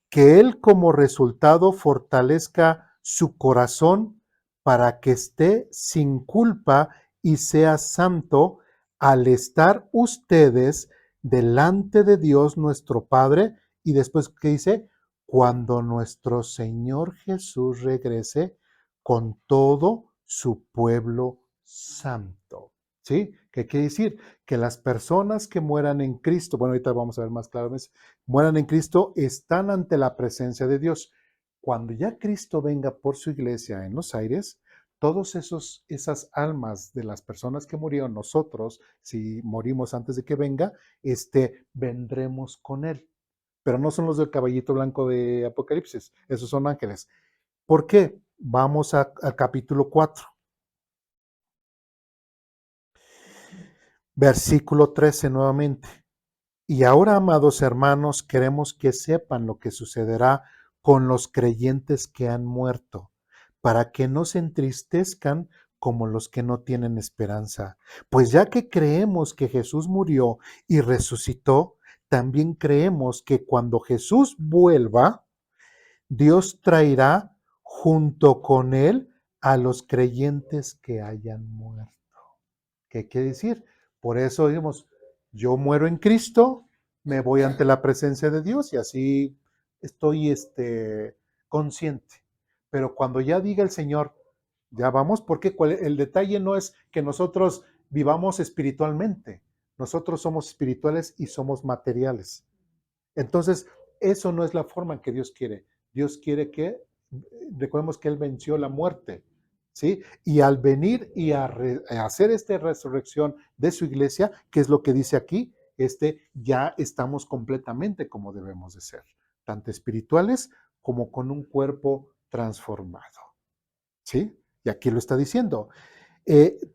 que él como resultado fortalezca su corazón para que esté sin culpa y sea santo al estar ustedes delante de Dios nuestro Padre. Y después, ¿qué dice? Cuando nuestro Señor Jesús regrese con todo su pueblo santo. ¿Sí? ¿Qué quiere decir? Que las personas que mueran en Cristo, bueno, ahorita vamos a ver más claramente, mueran en Cristo, están ante la presencia de Dios. Cuando ya Cristo venga por su iglesia en los aires, todos esas almas de las personas que murieron, nosotros, si morimos antes de que venga, vendremos con él. Pero no son los del caballito blanco de Apocalipsis, esos son ángeles. ¿Por qué? Vamos al capítulo 4. Versículo 13 nuevamente. Y ahora, amados hermanos, queremos que sepan lo que sucederá con los creyentes que han muerto, para que no se entristezcan como los que no tienen esperanza. Pues ya que creemos que Jesús murió y resucitó, también creemos que cuando Jesús vuelva, Dios traerá junto con él a los creyentes que hayan muerto. ¿Qué quiere decir? Por eso digamos, yo muero en Cristo, me voy ante la presencia de Dios y así estoy consciente. Pero cuando ya diga el Señor, ya vamos, porque el detalle no es que nosotros vivamos espiritualmente. Nosotros somos espirituales y somos materiales. Entonces, eso no es la forma en que Dios quiere. Dios quiere que, recordemos que Él venció la muerte, ¿sí? Y al venir y a hacer esta resurrección de su iglesia, que es lo que dice aquí, ya estamos completamente como debemos de ser, tanto espirituales como con un cuerpo transformado, ¿sí? Y aquí lo está diciendo.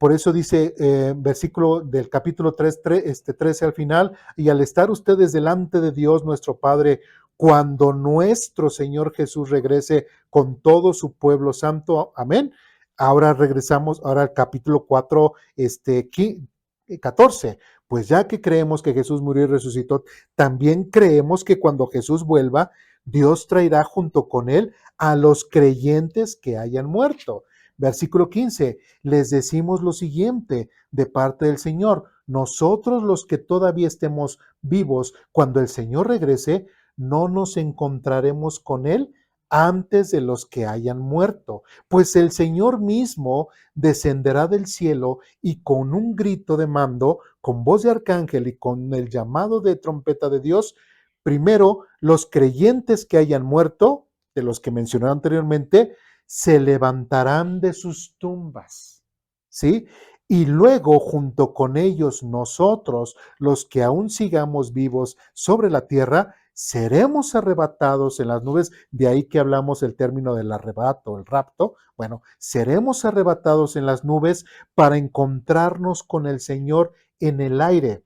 Por eso dice, versículo del capítulo 3, 13 al final, y al estar ustedes delante de Dios nuestro Padre, cuando nuestro Señor Jesús regrese con todo su pueblo santo, amén. Ahora regresamos, ahora al capítulo 4, 14. Pues ya que creemos que Jesús murió y resucitó, también creemos que cuando Jesús vuelva, Dios traerá junto con él a los creyentes que hayan muerto. Versículo 15, les decimos lo siguiente de parte del Señor, nosotros los que todavía estemos vivos, cuando el Señor regrese, no nos encontraremos con Él antes de los que hayan muerto, pues el Señor mismo descenderá del cielo y con un grito de mando, con voz de arcángel y con el llamado de trompeta de Dios, primero los creyentes que hayan muerto, de los que mencioné anteriormente, se levantarán de sus tumbas, ¿sí? Y luego, junto con ellos, nosotros, los que aún sigamos vivos sobre la tierra, seremos arrebatados en las nubes. De ahí que hablamos el término del arrebato, el rapto. Bueno, seremos arrebatados en las nubes para encontrarnos con el Señor en el aire.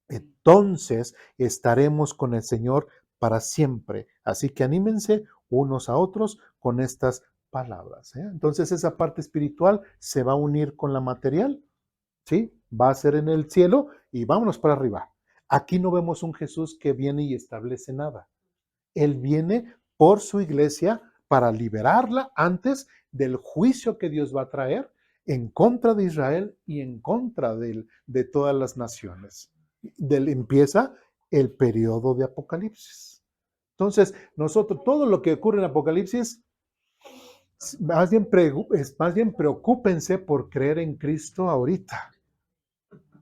Entonces estaremos con el Señor para siempre. Así que anímense unos a otros con estas palabras. Entonces esa parte espiritual se va a unir con la material, ¿sí? Va a ser en el cielo y vámonos para arriba. Aquí no vemos un Jesús que viene y establece nada. Él viene por su iglesia para liberarla antes del juicio que Dios va a traer en contra de Israel y en contra de todas las naciones. Empieza el periodo de Apocalipsis. Entonces, nosotros, todo lo que ocurre en Apocalipsis, más bien preocúpense por creer en Cristo ahorita.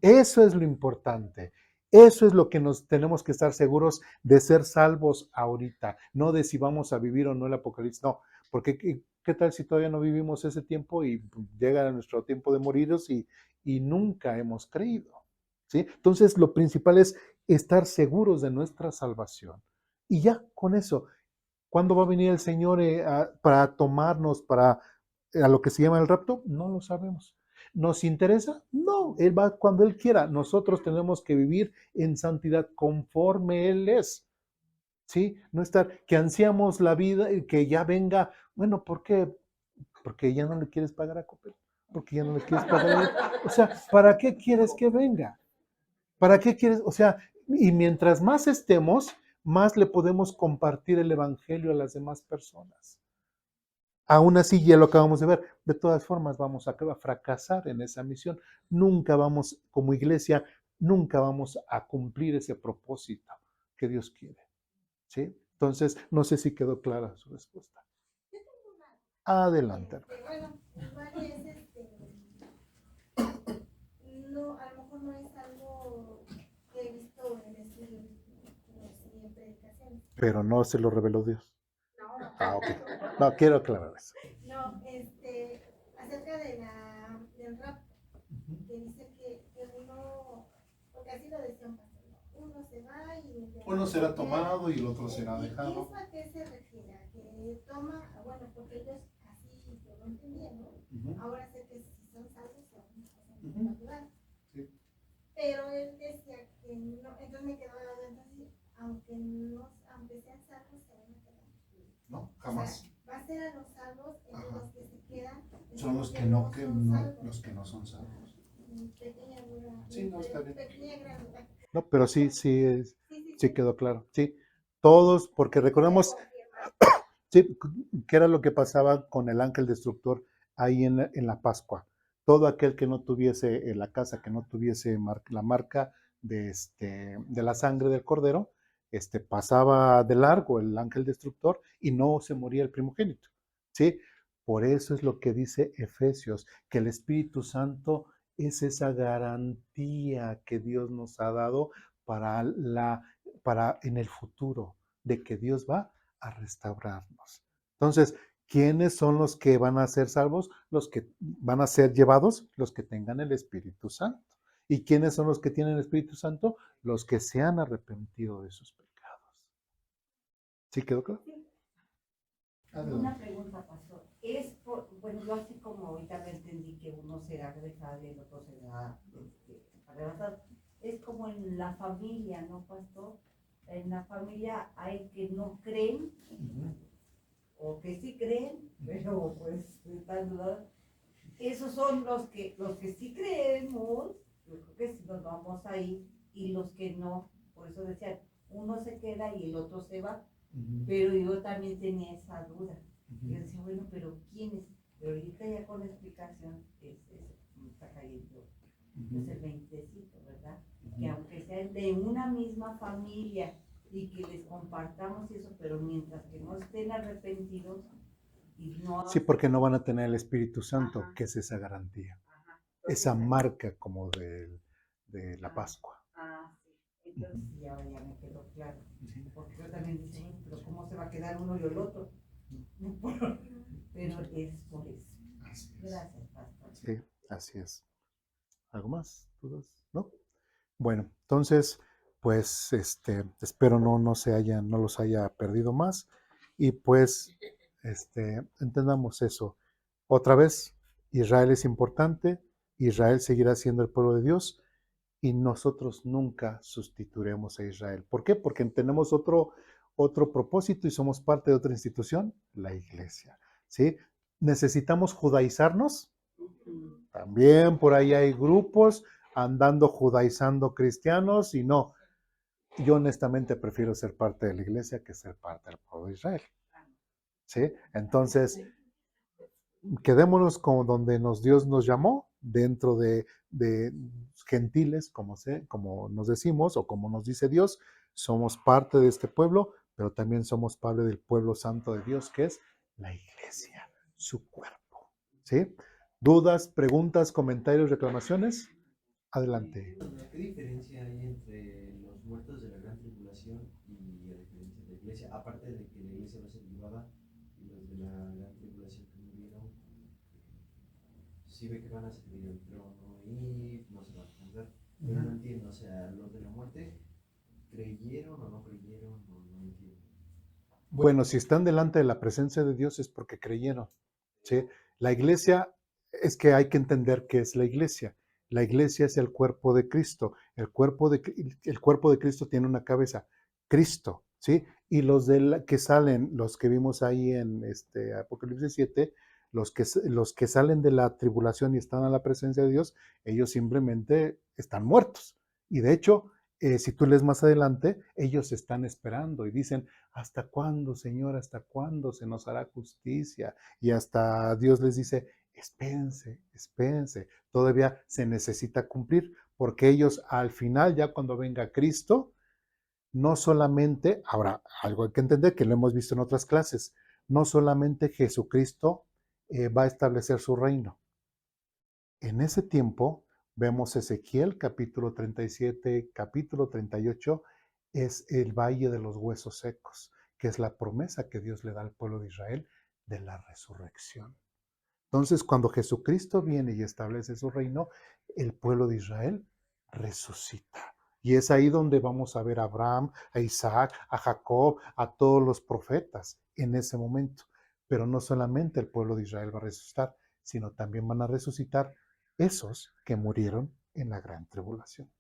Eso es lo importante. Eso es lo que nos tenemos que estar seguros de ser salvos ahorita, no de si vamos a vivir o no el Apocalipsis, no, porque ¿qué tal si todavía no vivimos ese tiempo y llega nuestro tiempo de morirnos y nunca hemos creído? ¿Sí? Entonces, lo principal es estar seguros de nuestra salvación. Y ya con eso, ¿cuándo va a venir el Señor para tomarnos a lo que se llama el rapto? No lo sabemos. ¿Nos interesa? No, Él va cuando Él quiera. Nosotros tenemos que vivir en santidad conforme Él es. ¿Sí? No estar que ansiamos la vida y que ya venga. Bueno, ¿por qué? Porque ya no le quieres pagar a Coppel. Porque ya no le quieres pagar a él. O sea, ¿para qué quieres que venga? ¿Para qué quieres? O sea, y mientras más estemos, más le podemos compartir el evangelio a las demás personas. Aún así, ya lo acabamos de ver, de todas formas vamos a fracasar en esa misión. Nunca vamos, como iglesia, nunca vamos a cumplir ese propósito que Dios quiere. ¿Sí? Entonces, no sé si quedó clara su respuesta. Adelante. Bueno, igual es no, a lo mejor no es algo que he visto en en predicaciones. Pero no se lo reveló Dios. No, Ah, ok. No, quiero aclarar eso. no, acerca del rap, que dice que uno, porque así lo decía un pastor, ¿no? Uno se va y Uno será tomado y el otro ¿Y será dejado. eso a qué se refiere? ¿A que toma, bueno, porque ellos así yo lo entendía, ¿no? Ahora sé que si son salvos se van a ayudar. Sí. Pero él decía que no, entonces me quedó la duda, entonces, aunque sean salvos, se van a quedar. No, O sea, va a ser a los salvos, los que se quedan. Son los que los que no son salvos. Pequeña duda. Sí, no, está bien. Pequeña gran duda. No, pero sí quedó claro. Sí, todos, porque recordemos, sí, qué era lo que pasaba con el ángel destructor ahí en la Pascua. Todo aquel que no tuviese en la casa, que no tuviese la marca de la sangre del cordero, pasaba de largo el ángel destructor y no se moría el primogénito. ¿Sí? Por eso es lo que dice Efesios, que el Espíritu Santo es esa garantía que Dios nos ha dado para en el futuro, de que Dios va a restaurarnos. Entonces, ¿quiénes son los que van a ser salvos? Los que van a ser llevados, los que tengan el Espíritu Santo. ¿Y quiénes son los que tienen el Espíritu Santo? Los que se han arrepentido de sus pecados. ¿Sí quedó claro? Una pregunta, pastor. Bueno, yo así como ahorita me entendí que uno será dejado y el otro será arrebatado. Es como en la familia, ¿no, pastor? En la familia hay que no creen, o que sí creen, pero pues están dudados. Esos son los que sí creemos, yo creo que sí nos vamos ahí, y los que no, por eso decían, uno se queda y el otro se va. Pero yo también tenía esa duda. Yo decía, bueno, pero ¿quiénes? Pero ahorita ya con la explicación me está cayendo. Es el 20, ¿verdad? Que aunque sean de una misma familia y que les compartamos eso, pero mientras que no estén arrepentidos y no... Sí, porque no van a tener el Espíritu Santo, que es esa garantía, esa marca como de la Pascua. Sí. Entonces ya me quedó claro. Porque yo también decía, bueno, pero ¿cómo se va a quedar uno y el otro? Pero es por eso. Gracias, pastor. Sí, así Así es. ¿Algo más? ¿Dudas? ¿No? Bueno, entonces, pues, espero no los haya perdido más. Y pues, entendamos eso. Otra vez, Israel es importante, Israel seguirá siendo el pueblo de Dios y nosotros nunca sustituiremos a Israel. ¿Por qué? Porque tenemos otro propósito y somos parte de otra institución, la iglesia. ¿Sí? ¿Necesitamos judaizarnos? También por ahí hay grupos andando judaizando cristianos y no. Yo honestamente prefiero ser parte de la iglesia que ser parte del pueblo de Israel. ¿Sí? Entonces, quedémonos como donde Dios nos llamó, dentro de gentiles, como nos decimos, o como nos dice Dios, somos parte de este pueblo, pero también somos parte del pueblo santo de Dios, que es la iglesia, su cuerpo. ¿Sí? ¿Dudas, preguntas, comentarios, reclamaciones? Adelante. ¿Qué diferencia hay entre los muertos de la gran tribulación y a diferencia de la iglesia? Aparte de que la iglesia va a ser llevada y los de la gran tribulación que murieron, sí ve que van a servir el trono y no se van a juzgar. Pero no entiendo, o sea, los de la muerte, ¿creyeron o no creyeron? No entiendo. Bueno, si están delante de la presencia de Dios es porque creyeron. ¿Sí? La iglesia, es que hay que entender qué es la iglesia. La iglesia es el cuerpo de Cristo. El cuerpo de Cristo tiene una cabeza, Cristo. ¿Sí? Y los que salen, los que vimos ahí en Apocalipsis 7, los que salen de la tribulación y están a la presencia de Dios, ellos simplemente están muertos. Y de hecho, si tú lees más adelante, ellos están esperando y dicen, ¿hasta cuándo, Señor? ¿Hasta cuándo se nos hará justicia? Y hasta Dios les dice, espérense, espérense, todavía se necesita cumplir, porque ellos al final, ya cuando venga Cristo, no solamente, ahora, algo hay que entender que lo hemos visto en otras clases, no solamente Jesucristo va a establecer su reino. En ese tiempo, vemos Ezequiel capítulo 37, capítulo 38, es el valle de los huesos secos, que es la promesa que Dios le da al pueblo de Israel de la resurrección. Entonces, cuando Jesucristo viene y establece su reino, el pueblo de Israel resucita. Y es ahí donde vamos a ver a Abraham, a Isaac, a Jacob, a todos los profetas en ese momento. Pero no solamente el pueblo de Israel va a resucitar, sino también van a resucitar esos que murieron en la gran tribulación.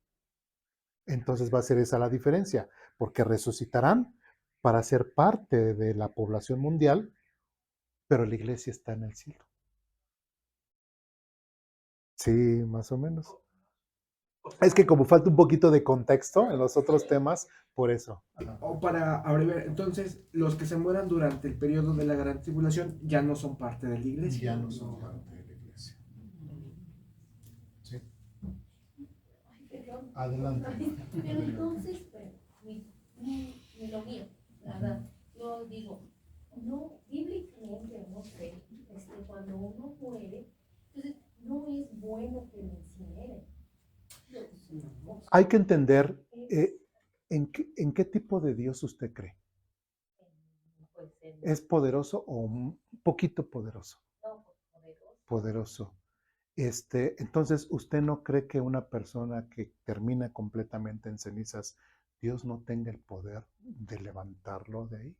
Entonces va a ser esa la diferencia, porque resucitarán para ser parte de la población mundial, pero la iglesia está en el cielo. Sí, más o menos. Es que como falta un poquito de contexto en los otros temas, por eso. O para abreviar, entonces, los que se mueran durante el periodo de la gran tribulación ya no son parte de la iglesia. Ya no son parte de la iglesia. Sí. Ay, perdón. Adelante. Pero entonces, lo mío, la verdad, yo digo, no, bíblicamente, no sé, cuando uno muere, entonces no es bueno que lo incineren. Hay que entender en qué tipo de Dios usted cree. Pues, ¿Es poderoso o un poquito poderoso? no, poderoso. Poderoso. Entonces, ¿usted no cree que una persona que termina completamente en cenizas, Dios no tenga el poder de levantarlo de ahí?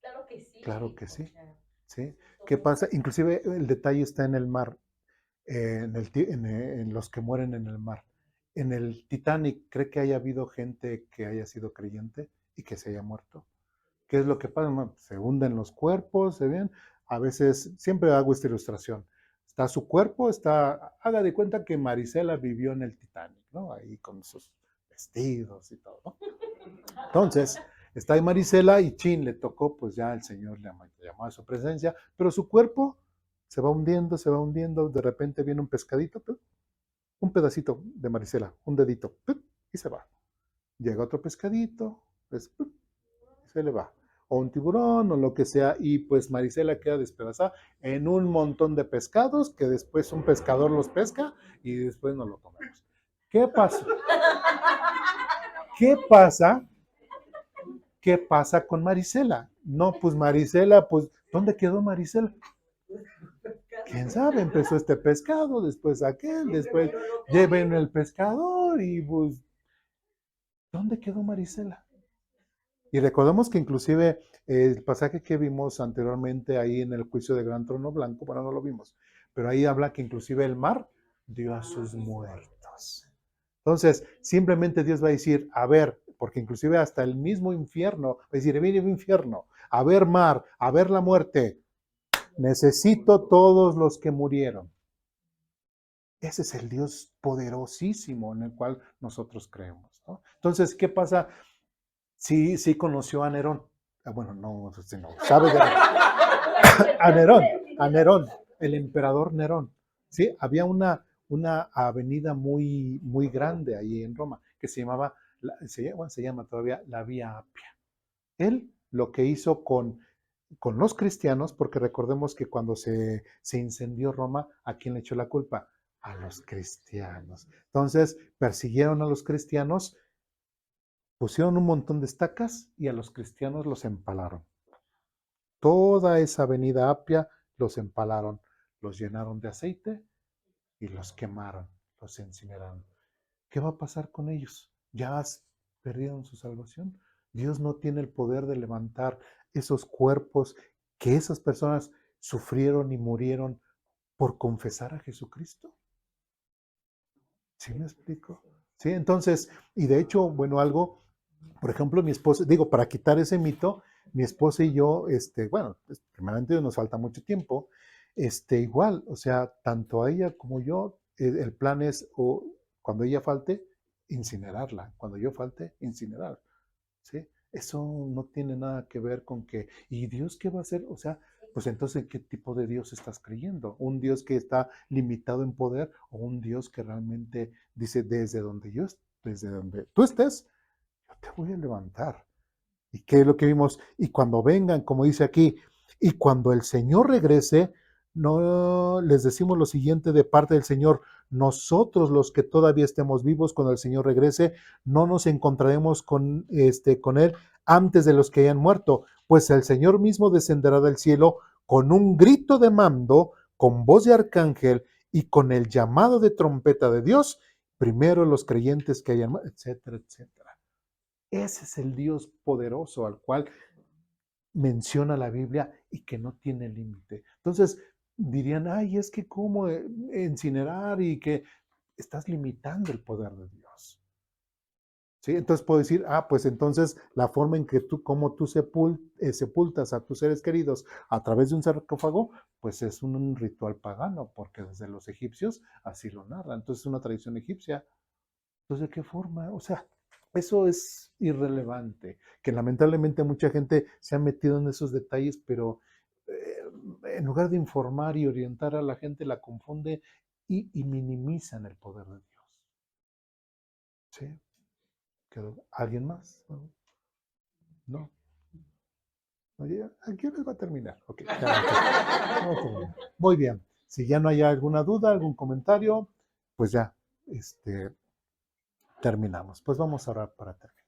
Claro que sí. Claro que sí. O sea, ¿Sí? ¿Qué pasa? Inclusive el detalle está en el mar, en los que mueren en el mar. En el Titanic, ¿cree que haya habido gente que haya sido creyente y que se haya muerto? ¿Qué es lo que pasa? Bueno, se hunden los cuerpos, se ven. A veces, siempre hago esta ilustración. Está su cuerpo, haga de cuenta que Marisela vivió en el Titanic, ¿no? Ahí con sus vestidos y todo, ¿no? Entonces, está ahí Marisela y chin, le tocó, pues ya el Señor le llamó a su presencia, pero su cuerpo se va hundiendo, de repente viene un pescadito, un pedacito de Marisela, un dedito, y se va. Llega otro pescadito, pues, y se le va. O un tiburón o lo que sea, y pues Marisela queda despedazada en un montón de pescados que después un pescador los pesca y después nos lo comemos. ¿Qué pasa? ¿Qué pasa? ¿Qué pasa con Marisela? No, pues Marisela, pues, ¿dónde quedó Marisela? quién sabe, empezó este pescado, después aquel, después lleven el pescador y pues, ¿dónde quedó Marisela? Y recordemos que inclusive el pasaje que vimos anteriormente ahí en el juicio del gran trono blanco, bueno, no lo vimos, pero ahí habla que inclusive el mar dio a sus muertos. Entonces, simplemente Dios va a decir, a ver, porque inclusive hasta el mismo infierno, va a decir, mire infierno, a ver mar, a ver la muerte, necesito todos los que murieron. Ese es el Dios poderosísimo en el cual nosotros creemos, ¿no? Entonces, ¿qué pasa? Sí, sí conoció a Nerón. Bueno, no, sabe de a Nerón, el emperador Nerón. Sí, había una avenida muy, muy grande ahí en Roma que se llamaba, se llama todavía la Vía Apia. Él lo que hizo con los cristianos, porque recordemos que cuando se incendió Roma, ¿a quién le echó la culpa? A los cristianos. Entonces, persiguieron a los cristianos, pusieron un montón de estacas y a los cristianos los empalaron. Toda esa avenida Apia los empalaron, los llenaron de aceite y los quemaron, los incineraron. ¿Qué va a pasar con ellos? ¿Ya perdieron su salvación? Dios no tiene el poder de levantar esos cuerpos que esas personas sufrieron y murieron por confesar a Jesucristo. ¿Sí me explico? Sí, entonces, y de hecho, bueno, algo, por ejemplo, mi esposa, digo, para quitar ese mito, mi esposa y yo, bueno, primeramente nos falta mucho tiempo, igual, o sea, tanto a ella como yo, el plan es, cuando ella falte, incinerarla, cuando yo falte, incinerar, ¿sí? Eso no tiene nada que ver con que, ¿y Dios qué va a hacer? O sea, pues entonces, ¿qué tipo de Dios estás creyendo? ¿Un Dios que está limitado en poder o un Dios que realmente dice, desde donde tú estés, yo te voy a levantar? ¿Y qué es lo que vimos? Y cuando vengan, como dice aquí, y cuando el Señor regrese, no les decimos lo siguiente de parte del Señor: nosotros los que todavía estemos vivos cuando el Señor regrese, no nos encontraremos con Él antes de los que hayan muerto, pues el Señor mismo descenderá del cielo con un grito de mando, con voz de arcángel y con el llamado de trompeta de Dios, primero los creyentes que hayan muerto, etcétera, etcétera. Ese es el Dios poderoso al cual menciona la Biblia y que no tiene límite. Entonces dirían, ay, es que cómo incinerar y que estás limitando el poder de Dios. ¿Sí? Entonces puedo decir, pues entonces la forma en que como tú sepultas a tus seres queridos a través de un sarcófago, pues es un ritual pagano, porque desde los egipcios así lo narran. Entonces es una tradición egipcia. Entonces, ¿de qué forma? O sea, eso es irrelevante, que lamentablemente mucha gente se ha metido en esos detalles, pero en lugar de informar y orientar a la gente, la confunde y minimizan el poder de Dios. ¿Sí? ¿Alguien más? ¿No? Aquí les va a terminar. Okay, muy bien. Si ya no hay alguna duda, algún comentario, pues ya terminamos. Pues vamos a orar para terminar.